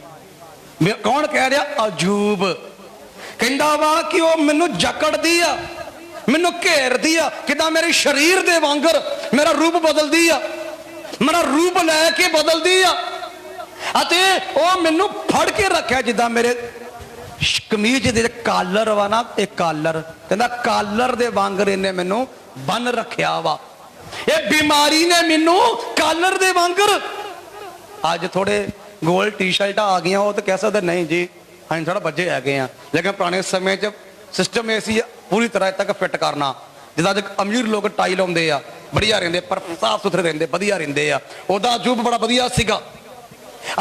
ਕੌਣ ਕਹਿ ਰਿਹਾ? ਅਯੂਬ ਕਹਿੰਦਾ ਵਾ ਕਿ ਉਹ ਮੈਨੂੰ ਜਕੜਦੀ ਆ, ਮੈਨੂੰ ਘੇਰਦੀ ਆ। ਕਿਦਾਂ? ਮੇਰੇ ਸਰੀਰ ਦੇ ਵਾਂਗਰ ਮੇਰਾ ਰੂਪ ਬਦਲਦੀ ਆ, ਮੇਰਾ ਰੂਪ ਲੈ ਕੇ ਬਦਲਦੀ ਆ, ਅਤੇ ਉਹ ਮੈਨੂੰ ਫੜ ਕੇ ਰੱਖਿਆ ਜਿੱਦਾਂ ਮੇਰੇ ਕਮੀਜ਼ ਦੇ ਕਾਲਰ ਵਾ ਨਾ, ਇਹ ਕਾਲਰ। ਕਹਿੰਦਾ ਕਾਲਰ ਦੇ ਵਾਂਗਰ ਇਹਨੇ ਮੈਨੂੰ ਬੰਨ ਰੱਖਿਆ ਵਾ। ਇਹ ਬਿਮਾਰੀ ਨੇ ਮੈਨੂੰ ਕਾਲਰ ਦੇ ਵਾਂਗਰ। ਅੱਜ ਥੋੜੇ ਗੋਲ ਟੀ-ਸ਼ਰਟਾਂ ਆ ਗਈਆਂ, ਉਹ ਤਾਂ ਕਹਿ ਸਕਦੇ ਨਹੀਂ ਜੀ ਅਸੀਂ ਥੋੜਾ ਬੱਜੇ ਹੈਗੇ ਆ, ਲੇਕਿਨ ਪੁਰਾਣੇ ਸਮੇਂ 'ਚ ਸਿਸਟਮ ਇਹ ਸੀ ਪੂਰੀ ਤਰ੍ਹਾਂ ਇੱਥੇ ਤੱਕ ਫਿੱਟ ਕਰਨਾ। ਜਿੱਦਾਂ ਅੱਜ ਅਮੀਰ ਲੋਕ ਟਾਈ ਲਾਉਂਦੇ ਆ, ਬੜੀਆ ਰਹਿੰਦੇ, ਪਰ ਸਾਫ ਸੁਥਰੇ ਰਹਿੰਦੇ, ਵਧੀਆ ਰਹਿੰਦੇ ਆ, ਉਹਦਾ ਅਜੂਬ ਬੜਾ ਵਧੀਆ ਸੀਗਾ।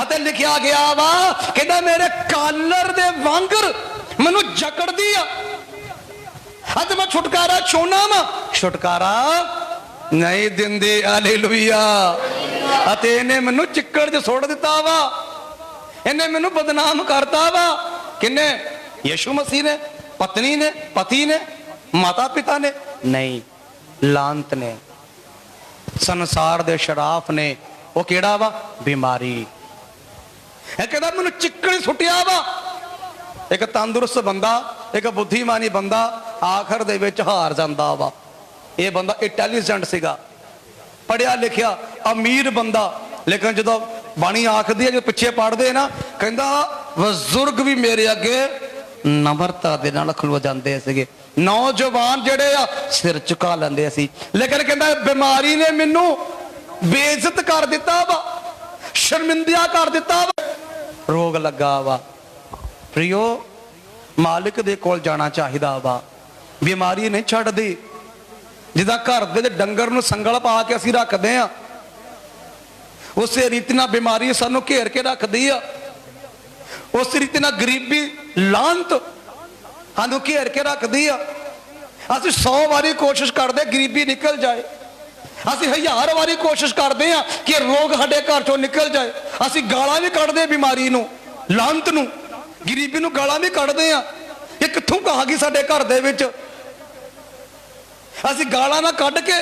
ਅਤੇ ਲਿਖਿਆ ਗਿਆ ਵਾ, ਕਹਿੰਦਾ ਮੇਰੇ ਕਾਲਰ ਦੇ ਵਾਂਗਰ ਮੈਨੂੰ ਜਕੜਦੀ ਆ, ਅੱਜ ਮੈਂ ਛੁਟਕਾਰਾ ਚਾਹੁੰਦਾ ਵਾ, ਛੁਟਕਾਰਾ ਨਹੀਂ ਦਿੰਦੇ। ਹਾਲੇਲੂਇਆ। ਅਤੇ ਇਹਨੇ ਮੈਨੂੰ ਚਿੱਕੜ 'ਚ ਸੁੱਟ ਦਿੱਤਾ ਵਾ, ਇਹਨੇ ਮੈਨੂੰ ਬਦਨਾਮ ਕਰਤਾ ਵਾ। ਕਿੰਨੇ? ਯਿਸੂ ਮਸੀਹ ਨੇ, ਪਤਨੀ ਨੇ, ਪਤੀ ਨੇ, ਮਾਤਾ ਪਿਤਾ ਨੇ? ਨਹੀਂ, ਲਾਂਤ ਨੇ, ਸੰਸਾਰ ਦੇ ਸ਼ਰਾਫ ਨੇ। ਉਹ ਕਿਹੜਾ ਵਾ? ਬਿਮਾਰੀ। ਇਹ ਕਹਿੰਦਾ ਮੈਨੂੰ ਚਿੱਕੜ 'ਚ ਸੁੱਟਿਆ ਵਾ। ਇੱਕ ਤੰਦਰੁਸਤ ਬੰਦਾ, ਇੱਕ ਬੁੱਧੀਮਾਨੀ ਬੰਦਾ ਆਖਰ ਦੇ ਵਿੱਚ ਹਾਰ ਜਾਂਦਾ ਵਾ। ਇਹ ਬੰਦਾ ਇੰਟੈਲੀਜੈਂਟ ਸੀਗਾ, ਪੜਿਆ ਲਿਖਿਆ, ਅਮੀਰ ਬੰਦਾ, ਲੇਕਿਨ ਜਦੋਂ ਬਾਣੀ ਆਖਦੀ ਹੈ, ਜਦੋਂ ਪਿੱਛੇ ਪੜਦੇ ਨਾ, ਕਹਿੰਦਾ ਬਜ਼ੁਰਗ ਵੀ ਮੇਰੇ ਅੱਗੇ ਨਮਰਤਾ ਦੇ ਨਾਲ ਖਲੋ ਜਾਂਦੇ ਸੀਗੇ, ਨੌਜਵਾਨ ਜਿਹੜੇ ਆ ਸਿਰ ਝੁਕਾ ਲੈਂਦੇ ਸੀ। ਲੇਕਿਨ ਕਹਿੰਦਾ ਬਿਮਾਰੀ ਨੇ ਮੈਨੂੰ ਬੇਇੱਜ਼ਤ ਕਰ ਦਿੱਤਾ ਵਾ, ਸ਼ਰਮਿੰਦਾ ਕਰ ਦਿੱਤਾ ਵਾ, ਰੋਗ ਲੱਗਾ ਵਾ। ਪ੍ਰਿਓ, ਮਾਲਿਕ ਦੇ ਕੋਲ ਜਾਣਾ ਚਾਹੀਦਾ ਵਾ। ਬਿਮਾਰੀ ਨਹੀਂ ਛੱਡਦੀ। ਜਿੱਦਾਂ ਘਰ ਦੇ ਡੰਗਰ ਨੂੰ ਸੰਗਲ ਪਾ ਕੇ ਅਸੀਂ ਰੱਖਦੇ ਆ, ਉਸੇ ਰੀਤੀ ਨਾਲ ਬਿਮਾਰੀ ਸਾਨੂੰ ਘੇਰ ਕੇ ਰੱਖਦੀ ਆ। ਉਸ ਰੀਤੀ ਨਾਲ ਗਰੀਬੀ, ਲਾਂਤ ਸਾਨੂੰ ਘੇਰ ਕੇ ਰੱਖਦੀ ਆ। ਅਸੀਂ 100 ਵਾਰੀ ਕੋਸ਼ਿਸ਼ ਕਰਦੇ ਗਰੀਬੀ ਨਿਕਲ ਜਾਏ, ਅਸੀਂ 1000 ਵਾਰੀ ਕੋਸ਼ਿਸ਼ ਕਰਦੇ ਆ ਕਿ ਰੋਗ ਸਾਡੇ ਘਰ ਚੋਂ ਨਿਕਲ ਜਾਏ। ਅਸੀਂ ਗਾਲਾਂ ਵੀ ਕੱਢਦੇ ਬਿਮਾਰੀ ਨੂੰ, ਲਾਂਤ ਨੂੰ, ਗਰੀਬੀ ਨੂੰ ਗਾਲਾਂ ਵੀ ਕੱਢਦੇ ਆ। ਇਹ ਕਿੱਥੋਂ ਕਹਾ ਗਈ ਸਾਡੇ ਘਰ ਦੇ ਵਿੱਚ? ਅਸੀਂ ਗਾਲਾਂ ਨਾ ਕੱਢ ਕੇ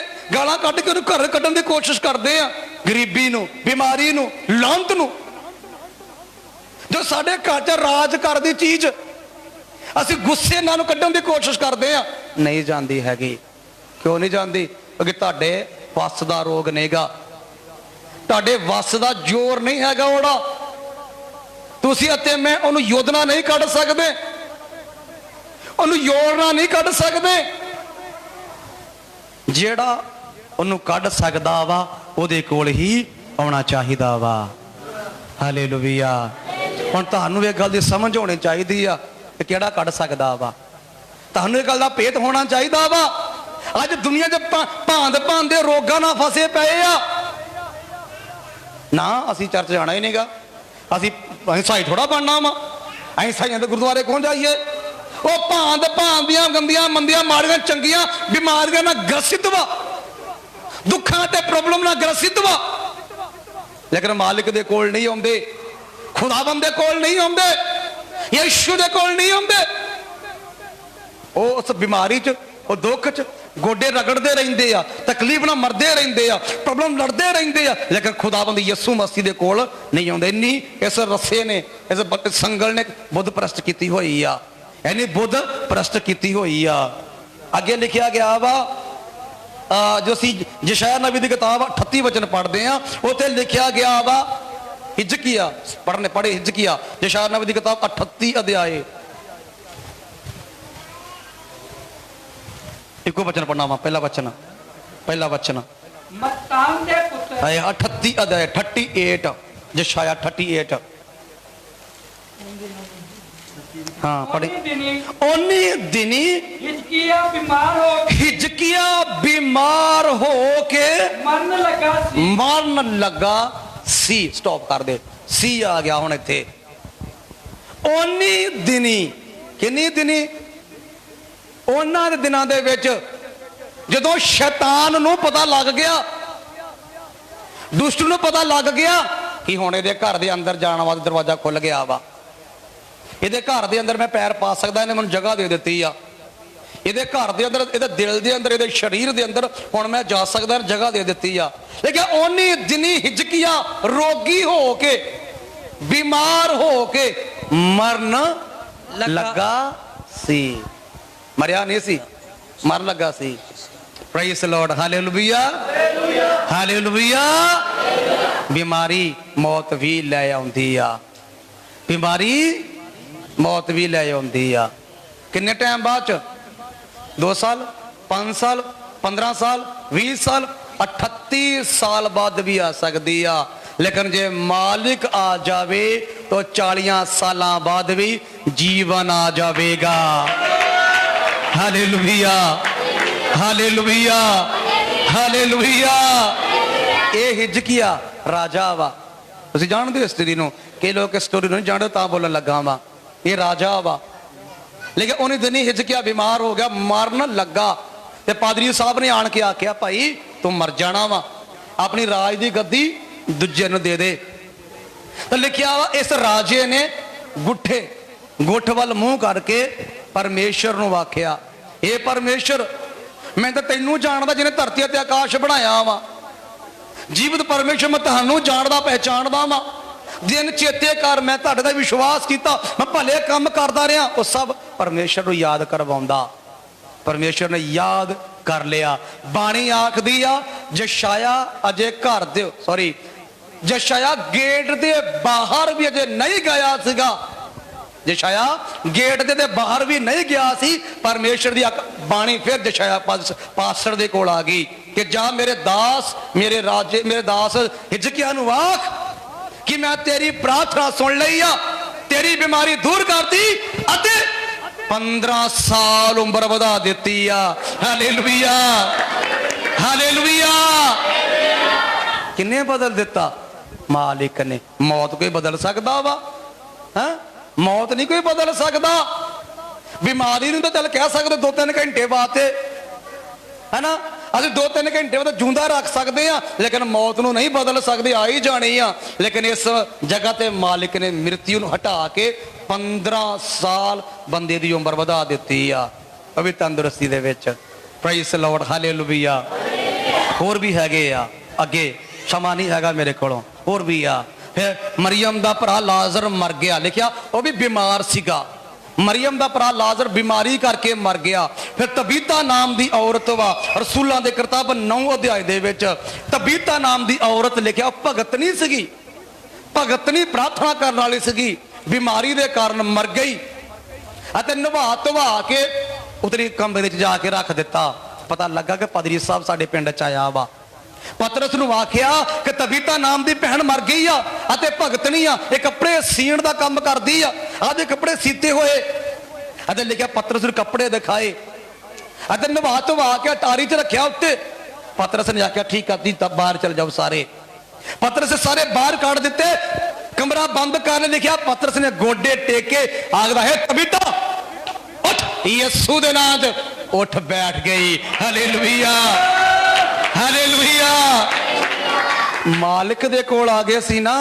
ਉਹਨੂੰ ਘਰ ਕੱਢਣ ਦੀ ਕੋਸ਼ਿਸ਼ ਕਰਦੇ ਆ, ਗਰੀਬੀ ਨੂੰ, ਬਿਮਾਰੀ ਨੂੰ, ਲਾਂਤ ਨੂੰ। ਜੋ ਸਾਡੇ ਘਰ 'ਚ ਰਾਜ ਕਰਦੀ ਚੀਜ਼, ਅਸੀਂ ਗੁੱਸੇ ਨਾਲ ਕੱਢਣ ਦੀ ਕੋਸ਼ਿਸ਼ ਕਰਦੇ ਆ, ਨਹੀਂ ਜਾਂਦੀ ਹੈਗੀ। ਕਿਉਂ ਨਹੀਂ ਜਾਂਦੀ? ਕਿਉਂਕਿ ਤੁਹਾਡੇ ਵੱਸ ਦਾ ਰੋਗ ਨਹੀਂਗਾ, ਤੁਹਾਡੇ ਵੱਸ ਦਾ ਜ਼ੋਰ ਨਹੀਂ ਹੈਗਾ। ਉਹਦਾ ਤੁਸੀਂ ਅਤੇ ਮੈਂ ਉਹਨੂੰ ਯੋਧਨਾ ਨਹੀਂ ਕੱਢ ਸਕਦੇ, ਉਹਨੂੰ ਯੋੜਨਾ ਨਹੀਂ ਕੱਢ ਸਕਦੇ। ਜਿਹੜਾ ਉਹਨੂੰ ਕੱਢ ਸਕਦਾ ਵਾ, ਉਹਦੇ ਕੋਲ ਹੀ ਆਉਣਾ ਚਾਹੀਦਾ ਵਾ। ਹਾਲੇਲੂਇਆ। ਹੁਣ ਤੁਹਾਨੂੰ ਇਹ ਗੱਲ ਦੀ ਸਮਝ ਹੋਣੀ ਚਾਹੀਦੀ ਆ ਕਿ ਕਿਹੜਾ ਕੱਢ ਸਕਦਾ ਵਾ। ਤੁਹਾਨੂੰ ਇਹ ਗੱਲ ਦਾ ਭੇਤ ਹੋਣਾ ਚਾਹੀਦਾ ਵਾ। ਅੱਜ ਦੁਨੀਆ 'ਚ ਭਾਂਤ ਦੇ ਰੋਗਾਂ ਨਾਲ ਫਸੇ ਪਏ ਆ। ਨਾ ਅਸੀਂ ਚਰਚ ਜਾਣਾ ਹੀ ਨਹੀਂਗਾ, ਅਸੀਂ ਸਾਈ ਥੋੜਾ ਬਣਨਾ ਵਾ, ਅਸੀਂ ਸਾਈਆਂ ਦੇ ਗੁਰਦੁਆਰੇ ਕੌਣ ਜਾਈਏ? ਉਹ ਭਾਂਤ ਦੀਆਂ ਗੰਦੀਆਂ ਮੰਦੀਆਂ ਮਾੜੀਆਂ ਚੰਗੀਆਂ ਬਿਮਾਰੀਆਂ ਨਾਲ ਗ੍ਰਸਿਤ ਵਾ, ਦੁੱਖਾਂ ਤੇ ਪ੍ਰੋਬਲਮ ਨਾਲ ਗ੍ਰਸਿਤ ਵਾ, ਲੇਕਿਨ ਮਾਲਿਕ ਦੇ ਕੋਲ ਨਹੀਂ ਆਉਂਦੇ, ਖੁਦਾਵੰਦ ਦੇ ਕੋਲ ਨਹੀਂ ਆਉਂਦੇ, ਯਿਸੂ ਦੇ ਕੋਲ ਨਹੀਂ ਆਉਂਦੇ। ਉਹ ਉਸ ਬਿਮਾਰੀ 'ਚ, ਉਹ ਦੁੱਖ 'ਚ ਗੋਡੇ ਰਗੜਦੇ ਰਹਿੰਦੇ ਆ, ਤਕਲੀਫ ਨਾਲ ਮਰਦੇ ਰਹਿੰਦੇ ਆ, ਪ੍ਰੋਬਲਮ ਲੜਦੇ ਰਹਿੰਦੇ ਆ, ਲੇਕਿਨ ਖੁਦਾਵੰਦ ਯਿਸੂ ਮਸੀਹ ਦੇ ਕੋਲ ਨਹੀਂ ਆਉਂਦੇ। ਨਹੀਂ, ਇਸ ਰੱਸੇ ਨੇ, ਇਸ ਸੰਗਲ ਨੇ ਬੁੱਧ ਪ੍ਰਸਤ ਕੀਤੀ ਹੋਈ ਆ, ਇਹਨੇ ਬੁੱਧ ਪ੍ਰਸਤ ਕੀਤੀ ਹੋਈ ਆ। ਅੱਗੇ ਲਿਖਿਆ ਗਿਆ ਵਾ, ਜੋ ਅਸੀਂ ਯਸ਼ਾਇਆ ਨਬੀ ਦੀ ਕਿਤਾਬ 38 ਵਚਨ ਪੜ੍ਹਦੇ ਆ, ਉੱਥੇ ਲਿਖਿਆ ਗਿਆ ਵਾ, ਹਿਜਕੀਆ ਪੜ੍ਹੇ ਹਿਜਕੀਆ, ਯਸ਼ਾਇਆ ਨਬੀ ਦੀ ਕਿਤਾਬ 38 ਅਧਿਆਏ, ਇੱਕੋ ਵਚਨ ਪੜ੍ਹਨਾ ਵਾ, ਪਹਿਲਾ ਵਚਨ ਮਤਾਨ ਦੇ ਪੁੱਤਰ 38 ਅਧਿਆਏ 38, ਯਸ਼ਾਇਆ 38। ਹਾਂ ਪੜ੍ਹੇ। ਉਹਨੀ ਦਿਨੀ ਹਿਜਕੀਆ ਬਿਮਾਰ ਹੋ ਕੇ ਮਰਨ ਲੱਗਾ ਸੀ। ਸਟਾਪ ਕਰ ਦੇ, ਸੀ ਆ ਗਿਆ ਹੁਣ ਇੱਥੇ। ਉਹਨੀ ਦਿਨੀ, ਕਿੰਨੀ ਦਿਨੀ? ਉਹਨਾਂ ਦੇ ਦਿਨਾਂ ਦੇ ਵਿੱਚ ਜਦੋਂ ਸ਼ੈਤਾਨ ਨੂੰ ਪਤਾ ਲੱਗ ਗਿਆ, ਦੁਸ਼ਟ ਨੂੰ ਪਤਾ ਲੱਗ ਗਿਆ ਕਿ ਹੁਣ ਇਹਦੇ ਘਰ ਦੇ ਅੰਦਰ ਜਾਣ ਵਾਲਾ ਦਰਵਾਜ਼ਾ ਖੁੱਲ ਗਿਆ ਵਾ, ਇਹਦੇ ਘਰ ਦੇ ਅੰਦਰ ਮੈਂ ਪੈਰ ਪਾ ਸਕਦਾ, ਇਹਨੇ ਮੈਨੂੰ ਜਗ੍ਹਾ ਦੇ ਦਿੱਤੀ ਆ, ਇਹਦੇ ਘਰ ਦੇ ਅੰਦਰ, ਇਹਦੇ ਦਿਲ ਦੇ ਅੰਦਰ, ਇਹਦੇ ਸਰੀਰ ਦੇ ਅੰਦਰ ਹੁਣ ਮੈਂ ਜਾ ਸਕਦਾ, ਜਗ੍ਹਾ ਦੇ ਦਿੱਤੀ ਆ। ਲੇਕਿਨ ਉਹਨੀ ਦਿਨੀ ਹਿਜਕੀਆ ਰੋਗੀ ਹੋ ਕੇ, ਬਿਮਾਰ ਹੋ ਕੇ ਮਰਨ ਲੱਗਾ ਸੀ। ਮਰਿਆ ਨਹੀਂ ਸੀ, ਮਰਨ ਲੱਗਾ ਸੀ। Praise Lord, hallelujah, hallelujah. ਬਿਮਾਰੀ ਮੌਤ ਵੀ ਲੈ ਆਉਂਦੀ ਆ, ਬਿਮਾਰੀ ਮੌਤ ਵੀ ਲੈ ਆਉਂਦੀ ਆ। ਕਿੰਨੇ ਟਾਈਮ ਬਾਅਦ ਚ? 2 ਸਾਲ, 5 ਸਾਲ, 15 ਸਾਲ, 20 ਸਾਲ, 38 ਸਾਲ ਬਾਅਦ ਵੀ ਆ ਸਕਦੀ ਆ। लेकिन जे मालिक आ जावे तो 40 साल बाद भी जीवन आ जाएगा। Hallelujah, hallelujah, hallelujah. ये हिजकिया राजा वा, तुसीं जानदे हो इस स्टोरी नूं? कई लोग इस स्टोरी नहीं जानते तां बोलन लगा वा। ये राजा वा, लेकिन उन्हें दिन हिजकिया बीमार हो गया, मरन लगा ते पादरी साहब ने आन के आख्या भाई तू मर जाना वा, अपनी राज की गद्दी दूजे नूं दे दे। तो लिखिया वा इस राजे ने गुठे गुठ वाल मुंह करके परमेश्वर नूं आख्या, हे परमेश्वर मैं तो तेनू जानदा जिन्हें धरती ते आकाश बनाया वा, जीवित परमेश्वर मैं तुहानू जानदा पहचानदा वा, दिन चेते कर मैं तुहाडे ते विश्वास किया, मैं भले काम करदा रहा। वो सब परमेश्वर नूं याद करवाउंदा, परमेश्वर ने याद कर लिया। बाणी आखदी आ जशाया अजे घर दे सॉरी जशाया गेट दे बाहर भी अजे नहीं गया सीगा, जशाया गेट दे बाहर भी नहीं गया सी। परमेश्वर दी बाणी फिर जशाया पास्टर दे कोल आ गई कि जा मेरे दास मेरे राजे मेरे दास हिजकिया नूं आख कि मैं तेरी प्रार्थना सुन लई आ, तेरी बीमारी दूर कर दी अते 15 साल उम्र वधा दी आ। Hallelujah, hallelujah. किन्ने बदल दिता? मालिक ने। मौत कोई बदल सकता वा? है मौत नहीं कोई बदल सकता। बीमारी तो चल कह सकते 2-3 घंटे बाद है ना, अभी 2-3 घंटे बाद जिंदा रख सकते हैं, लेकिन मौत नूं नहीं बदल सकते, आ ही जानी आ। लेकिन इस जगह ते मालिक ने मृत्यु नूं हटा के 15 साल बंदे की उम्र वधा दी आ, अभी तंदुरुस्ती दे विच। Praise Lord, hallelujah. होर भी हैगे आ, अगे समा नहीं हैगा मेरे कोलों, होर भी आ। फिर मरियम दा भरा लाजर मर गया, लिखिया वह भी बीमार सीगा। मरियम दा भरा लाजर बीमारी करके मर गया। फिर तबीता नाम दी औरत वा, रसूलां दे किताब 9 अध्याय दे विच तबीता नाम दी औरत लिखिया भगतनी सीगी, भगतनी प्रार्थना करने वाली सीगी, बीमारी दे कारण मर गई। अते नवा धवा के उतरी कमरे विच जाके रख दिता। पता लगा कि पादरी साहब साडे पिंड च आया वा। पतरस नूं आखिया कि तबीता नाम दी भैन मर गई आ अते भगतनी आ, ये कपड़े सीण दा काम करदी आ, आदे कपड़े सीते होए। अते लिखिया पतरस नूं कपड़े दिखाए अते नवा धवा के टारी च रखिया उत्ते। पतरस ने आखिया ठीक है तब बाहर चल जाओ सारे। पतरस सारे बाहर काट दिते, कमरा बंद कर लिखिया। पतरस ने गोडे टेके आखदा है तबीता उठ, यीशु दे नाम च उठ बैठ गई। Hallelujah, hallelujah. मालिक दे कोल आ गए सी ना,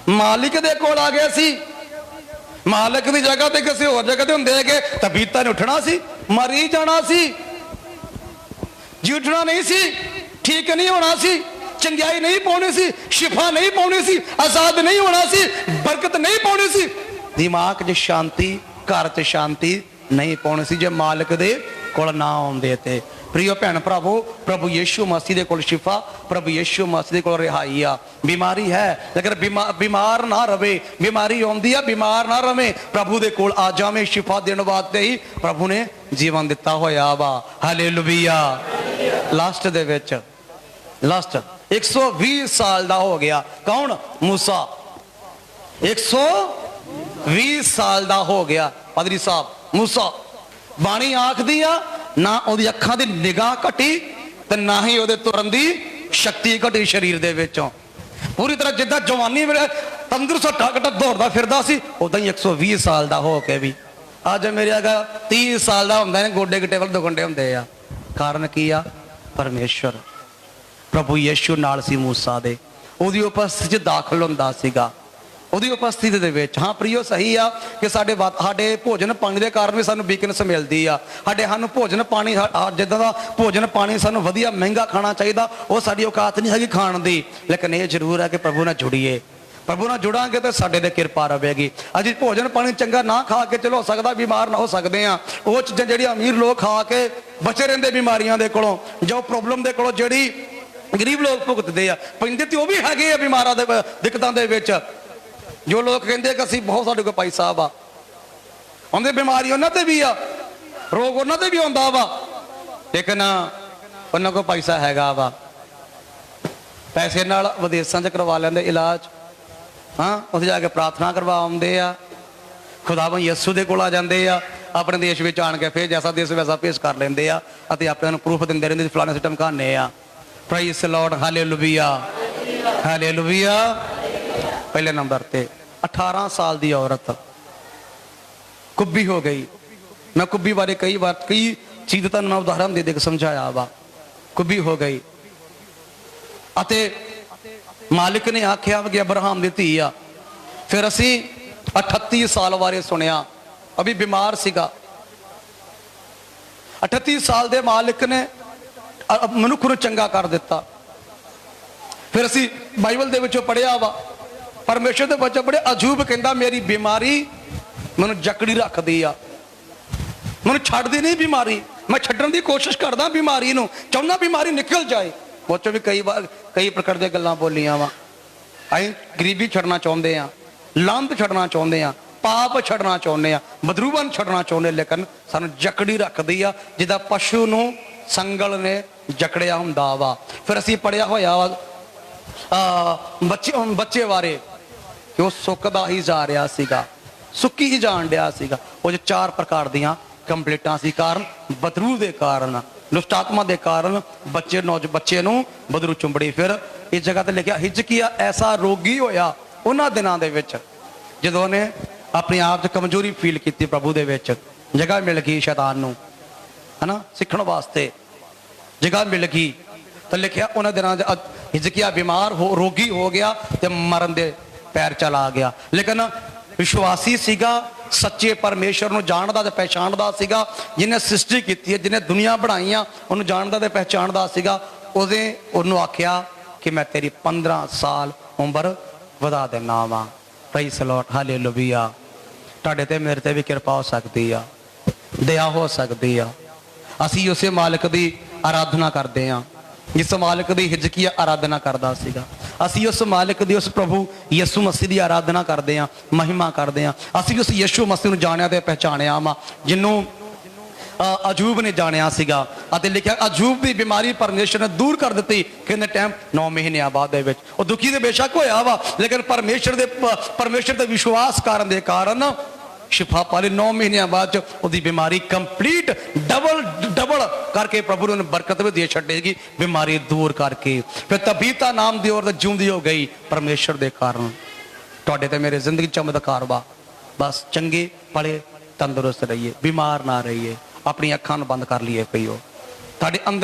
मालिक दे कोल आ गए सी। मालिक दी जगह ते किसी होर जगह ते हुंदे कि तबीता ने उठना सी, मरी जाना सी, जी उठना नहीं सी, ठीक नहीं होना सी, चंगियाई नहीं पाउणी सी, शिफा नहीं पाउणी सी, आजाद नहीं होना सी, बरकत नहीं पाउणी सी, दिमाग च शांति, घर च शांति नहीं पाउणी सी जे मालिक दे कोल ना आउंदे ते। प्रियो भैन भरावो, प्रभु यीशु मसीह दे कोल शिफा, प्रभु यीशु मसीह दे कोल रिहाई आ। बीमारी है लेकिन बीमार ना रवे, बीमारी आउंदी आ बीमार ना रवे, प्रभु दे कोल आ जावे। शिफा देने वास्ते ही प्रभु ने जीवन दिता होया वा। हालेलुया। लास्ट दे विच लास्ट 120 साल दा हो गया। कौन? मूसा। 120 साल दा हो गया पादरी साहब मूसा। बाणी आखदी आ ना ਉਹਦੀ ਅੱਖਾਂ ਦੀ ਨਿਗਾਹ ਘਟੀ ਤੇ ਨਾ ਹੀ ਉਹਦੇ ਤੁਰਨ ਦੀ ਸ਼ਕਤੀ ਘਟੀ ਸਰੀਰ ਦੇ ਵਿੱਚੋਂ। ਪੂਰੀ ਤਰ੍ਹਾਂ ਜਿੱਦਾਂ ਜਵਾਨੀ ਵੇਲੇ ਤੰਦਰੁਸਤ ਹੱਟਾ ਦੌੜਦਾ ਫਿਰਦਾ ਸੀ, ਉਦਾਂ ਹੀ 120 ਸਾਲ ਦਾ ਹੋ ਕੇ ਵੀ ਅੱਜ ਮੇਰੇ ਅਗਾ 30 ਸਾਲ ਦਾ ਹੁੰਦਾ ਨੇ, ਗੋਡੇ ਗਿੱਟੇ ਵੱਲ ਦੁਖੰਡੇ ਹੁੰਦੇ ਆ। ਕਾਰਨ ਕੀ ਆ? ਪਰਮੇਸ਼ਵਰ ਪ੍ਰਭੂ ਯੀਸ਼ੂ ਨਾਲ ਸੀ ਮੂਸਾ ਦੇ, ਉਹਦੀ ਉਪਸਥਿਤੀ 'ਚ ਦਾਖਲ ਹੁੰਦਾ ਸੀਗਾ, ਉਹਦੀ ਉਪਸਥਿਤੀ ਦੇ ਵਿੱਚ। ਹਾਂ ਪ੍ਰਿਯੋ, ਸਹੀ ਆ ਕਿ ਸਾਡੇ ਭੋਜਨ ਪਾਣੀ ਦੇ ਕਾਰਨ ਵੀ ਸਾਨੂੰ ਵੀਕਨੈਸ ਮਿਲਦੀ ਆ। ਸਾਨੂੰ ਭੋਜਨ ਪਾਣੀ ਜਿੱਦਾਂ ਦਾ ਭੋਜਨ ਪਾਣੀ ਸਾਨੂੰ ਵਧੀਆ ਮਹਿੰਗਾ ਖਾਣਾ ਚਾਹੀਦਾ, ਉਹ ਸਾਡੀ ਔਕਾਤ ਨਹੀਂ ਹੈਗੀ ਖਾਣ ਦੀ। ਲੇਕਿਨ ਇਹ ਜ਼ਰੂਰ ਹੈ ਕਿ ਪ੍ਰਭੂ ਨਾਲ ਜੁੜੀਏ, ਪ੍ਰਭੂ ਨਾਲ ਜੁੜਾਂਗੇ ਤਾਂ ਸਾਡੇ ਤੇ ਕਿਰਪਾ ਰਹੇਗੀ। ਅਸੀਂ ਭੋਜਨ ਪਾਣੀ ਚੰਗਾ ਨਾ ਖਾ ਕੇ ਚਲੋ ਹੋ ਸਕਦਾ ਬਿਮਾਰ ਨਾ ਹੋ ਸਕਦੇ ਆ। ਉਹ ਚੀਜ਼ਾਂ ਜਿਹੜੀਆਂ ਅਮੀਰ ਲੋਕ ਖਾ ਕੇ ਬਚੇ ਰਹਿੰਦੇ ਬਿਮਾਰੀਆਂ ਦੇ ਕੋਲੋਂ, ਜੋ ਪ੍ਰੋਬਲਮ ਦੇ ਕੋਲੋਂ ਜਿਹੜੀ ਗਰੀਬ ਲੋਕ ਭੁਗਤਦੇ ਆ, ਪੈਂਦੇ ਤੇ ਉਹ ਵੀ ਹੈਗੇ ਆ ਬਿਮਾਰਾਂ ਦੇ ਦਿੱਕਤਾਂ ਦੇ ਵਿੱਚ। ਜੋ ਲੋਕ ਕਹਿੰਦੇ ਕਿ ਅਸੀਂ ਬਹੁਤ ਸਾਡੇ ਕੋਲ ਭਾਈ ਸਾਹਿਬ ਆ, ਉਹਦੇ ਬਿਮਾਰੀ ਉਹਨਾਂ ਤੇ ਵੀ ਆ, ਰੋਗ ਉਹਨਾਂ ਤੇ ਵੀ ਹੁੰਦਾ ਵਾ, ਲੇਕਿਨ ਉਹਨਾਂ ਕੋਲ ਪੈਸਾ ਹੈਗਾ ਵਾ। ਪੈਸੇ ਨਾਲ ਵਿਦੇਸ਼ਾਂ 'ਚ ਕਰਵਾ ਲੈਂਦੇ ਇਲਾਜ। ਹਾਂ, ਉੱਥੇ ਜਾ ਕੇ ਪ੍ਰਾਰਥਨਾ ਕਰਵਾ ਆਉਂਦੇ ਆ, ਖੁਦਾਵੰਦ ਯਿਸੂ ਦੇ ਕੋਲ ਆ ਜਾਂਦੇ ਆ, ਆਪਣੇ ਦੇਸ਼ ਵਿੱਚ ਆਣ ਕੇ ਫਿਰ ਜੈਸਾ ਦੇਸ਼ ਵੈਸਾ ਪੇਸ਼ ਕਰ ਲੈਂਦੇ ਆ ਅਤੇ ਆਪਣੇ ਨੂੰ ਪ੍ਰੂਫ ਦਿੰਦੇ ਰਹਿੰਦੇ ਫਲਾਣੇ ਸਿਸਟਮ ਧਮਕਾਉਂਦੇ ਆ। Praise Lord, hallelujah, hallelujah. ਪਹਿਲੇ ਨੰਬਰ ਤੇ 18 ਸਾਲ ਦੀ ਔਰਤ ਕੁੱਬੀ ਹੋ ਗਈ। ਮੈਂ ਕੁੱਬੀ ਬਾਰੇ ਕਈ ਵਾਰ ਕਈ ਚੀਜ਼ ਤੁਹਾਨੂੰ ਮੈਂ ਉਦਾਹਰਨ ਦੇ ਕੇ ਸਮਝਾਇਆ ਵਾ। ਕੁੱਬੀ ਹੋ ਗਈ ਅਤੇ ਮਾਲਿਕ ਨੇ ਆਖਿਆ ਕਿ ਅਬਰਾਹਮ ਦੀ ਧੀ ਆ। ਫਿਰ ਅਸੀਂ 38 ਸਾਲ ਬਾਰੇ ਸੁਣਿਆ, ਅਭੀ ਬਿਮਾਰ ਸੀਗਾ। 38 ਸਾਲ ਦੇ ਮਾਲਿਕ ਨੇ ਮਨੁੱਖ ਨੂੰ ਚੰਗਾ ਕਰ ਦਿੱਤਾ। ਫਿਰ ਅਸੀਂ ਬਾਈਬਲ ਦੇ ਵਿੱਚੋਂ ਪੜ੍ਹਿਆ ਵਾ, ਪਰਮੇਸ਼ਰ ਦੇ ਬੱਚੇ ਪੜ੍ਹੇ, ਅਯੂਬ ਕਹਿੰਦਾ ਮੇਰੀ ਬਿਮਾਰੀ ਮੈਨੂੰ ਜਕੜੀ ਰੱਖਦੀ ਆ, ਮੈਨੂੰ ਛੱਡਦੀ ਨਹੀਂ ਬਿਮਾਰੀ, ਮੈਂ ਛੱਡਣ ਦੀ ਕੋਸ਼ਿਸ਼ ਕਰਦਾ ਬਿਮਾਰੀ ਨੂੰ, ਚਾਹੁੰਦਾ ਬਿਮਾਰੀ ਨਿਕਲ ਜਾਏ। ਉਹ 'ਚੋਂ ਵੀ ਕਈ ਵਾਰ ਕਈ ਪ੍ਰਕਾਰ ਦੀਆਂ ਗੱਲਾਂ ਬੋਲੀਆਂ ਵਾ। ਅਸੀਂ ਗਰੀਬੀ ਛੱਡਣਾ ਚਾਹੁੰਦੇ ਆ, ਲਾਂਤ ਛੱਡਣਾ ਚਾਹੁੰਦੇ ਆ, ਪਾਪ ਛੱਡਣਾ ਚਾਹੁੰਦੇ ਆ, ਬਦਰੂਬਨ ਛੱਡਣਾ ਚਾਹੁੰਦੇ, ਲੇਕਿਨ ਸਾਨੂੰ ਜਕੜੀ ਰੱਖਦੀ ਆ ਜਿੱਦਾਂ ਪਸ਼ੂ ਨੂੰ ਸੰਗਲ ਨੇ ਜਕੜਿਆ ਹੁੰਦਾ ਵਾ। ਫਿਰ ਅਸੀਂ ਪੜਿਆ ਹੋਇਆ ਵਾ ਬੱਚੇ ਬਾਰੇ ਕਿ ਉਹ ਸੁੱਕਦਾ ਹੀ ਜਾ ਰਿਹਾ ਸੀਗਾ, ਸੁੱਕੀ ਹੀ ਜਾਣ ਡਿਆ ਸੀਗਾ। ਉਹ 'ਚ 4 ਪ੍ਰਕਾਰ ਦੀਆਂ ਕੰਪਲੀਟਾਂ ਸੀ। ਕਾਰਨ ਬਦਰੂ ਦੇ ਕਾਰਨ, ਦੁਸ਼ਟ ਆਤਮਾ ਦੇ ਕਾਰਨ ਬੱਚੇ ਨੂੰ ਬਦਰੂ ਚੁੰਬੜੀ। ਫਿਰ ਇਸ ਜਗ੍ਹਾ ਤੇ ਲਿਖਿਆ ਹਿਜਕੀਆ ਐਸਾ ਰੋਗੀ ਹੋਇਆ ਉਹਨਾਂ ਦਿਨਾਂ ਦੇ ਵਿੱਚ ਜਦੋਂ ਉਹਨੇ ਆਪਣੇ ਆਪ 'ਚ ਕਮਜ਼ੋਰੀ ਫੀਲ ਕੀਤੀ, ਪ੍ਰਭੂ ਦੇ ਵਿੱਚ ਜਗ੍ਹਾ ਮਿਲ ਗਈ ਸ਼ੈਤਾਨ ਨੂੰ, ਹਨਾ, ਸਿੱਖਣ ਵਾਸਤੇ ਜਗ੍ਹਾ ਮਿਲ ਗਈ। ਤਾਂ ਲਿਖਿਆ ਉਹਨਾਂ ਦਿਨਾਂ 'ਚ ਹਿਜਕੀਆ ਬਿਮਾਰ ਹੋ ਰੋਗੀ ਹੋ ਗਿਆ ਤੇ ਮਰਨ ਦੇ ਪੈਰ ਚਲਾ ਗਿਆ। ਲੇਕਿਨ ਵਿਸ਼ਵਾਸੀ ਸੀਗਾ, ਸੱਚੇ ਪਰਮੇਸ਼ਰ ਨੂੰ ਜਾਣਦਾ ਤੇ ਪਹਿਚਾਣਦਾ ਸੀਗਾ, ਜਿਹਨੇ ਸ੍ਰਿਸ਼ਟੀ ਕੀਤੀ ਹੈ, ਜਿਹਨੇ ਦੁਨੀਆ ਬਣਾਈ ਆ, ਉਹਨੂੰ ਜਾਣਦਾ ਤੇ ਪਹਿਚਾਣਦਾ ਸੀਗਾ। ਉਹਨੂੰ ਆਖਿਆ ਕਿ ਮੈਂ ਤੇਰੀ 15 ਸਾਲ ਉਮਰ ਵਧਾ ਦੇਣਾ ਵਾ। Praise Lord, hallelujah. ਤੁਹਾਡੇ ਤੇ ਮੇਰੇ ਤੇ ਵੀ ਕਿਰਪਾ ਹੋ ਸਕਦੀ ਆ, ਦਇਆ ਹੋ ਸਕਦੀ ਆ। ਅਸੀਂ ਉਸੇ ਮਾਲਕ ਦੀ ਆਰਾਧਨਾ ਕਰਦੇ ਆ ਜਿਸ ਮਾਲਕ ਦੀ ਹਿਜਕੀਆ ਆਰਾਧਨਾ ਕਰਦਾ ਸੀਗਾ। ਅਸੀਂ ਉਸ ਮਾਲਕ ਦੀ, ਉਸ ਪ੍ਰਭੂ ਯਿਸੂ ਮਸੀਹ ਦੀ ਆਰਾਧਨਾ ਕਰਦੇ ਆ, ਮਹਿਮਾ ਕਰਦੇ ਆ। ਅਸੀਂ ਉਸ ਯਿਸੂ ਮਸੀਹ ਨੂੰ ਜਾਣਿਆ ਤੇ ਪਹਿਚਾਣਿਆ ਵਾ ਜਿਹਨੂੰ ਅਯੂਬ ਨੇ ਜਾਣਿਆ ਸੀਗਾ। ਅਤੇ ਲਿਖਿਆ ਅਯੂਬ ਦੀ ਬਿਮਾਰੀ ਪਰਮੇਸ਼ਰ ਨੇ ਦੂਰ ਕਰ ਦਿੱਤੀ। ਕਿੰਨੇ ਟਾਈਮ? 9 ਮਹੀਨਿਆਂ ਬਾਅਦ ਦੇ ਵਿੱਚ। ਉਹ ਦੁਖੀ ਤੇ ਬੇਸ਼ੱਕ ਹੋਇਆ ਵਾ, ਲੇਕਿਨ ਪਰਮੇਸ਼ਰ ਦੇ ਵਿਸ਼ਵਾਸ ਕਰਨ ਦੇ ਕਾਰਨ ਸ਼ਿਫਾ ਪਾ ਲਈ। 9 ਮਹੀਨਿਆਂ ਬਾਅਦ ਚ ਉਹਦੀ ਬਿਮਾਰੀ ਕੰਪਲੀਟ ਡਬਲ ਕਰਕੇ ਪ੍ਰਭੂ ਨੇ ਬਰਕਤ ਵੀ ਦੇ ਛੱਡੇਗੀ, ਬਿਮਾਰੀ ਦੂਰ ਕਰਕੇ। ਫਿਰ ਤਬੀਤਾ ਨਾਮ ਦੀ ਔਰਤ ਜਿਉਂਦੀ ਹੋ ਗਈ ਪਰਮੇਸ਼ਰ ਦੇ ਕਾਰਨ। ਤੁਹਾਡੇ ਤੇ ਮੇਰੇ ਜ਼ਿੰਦਗੀ ਚਮਤਕਾਰ ਵਾ। ਬਸ ਚੰਗੇ ਭਲੇ ਤੰਦਰੁਸਤ ਰਹੀਏ, ਬਿਮਾਰ ਨਾ ਰਹੀਏ, ਆਪਣੀ ਅੱਖਾਂ ਨੂੰ ਬੰਦ ਕਰ ਲਈਏ ਪਈਓ। ਤੁਹਾਡੇ ਅੰਦਰ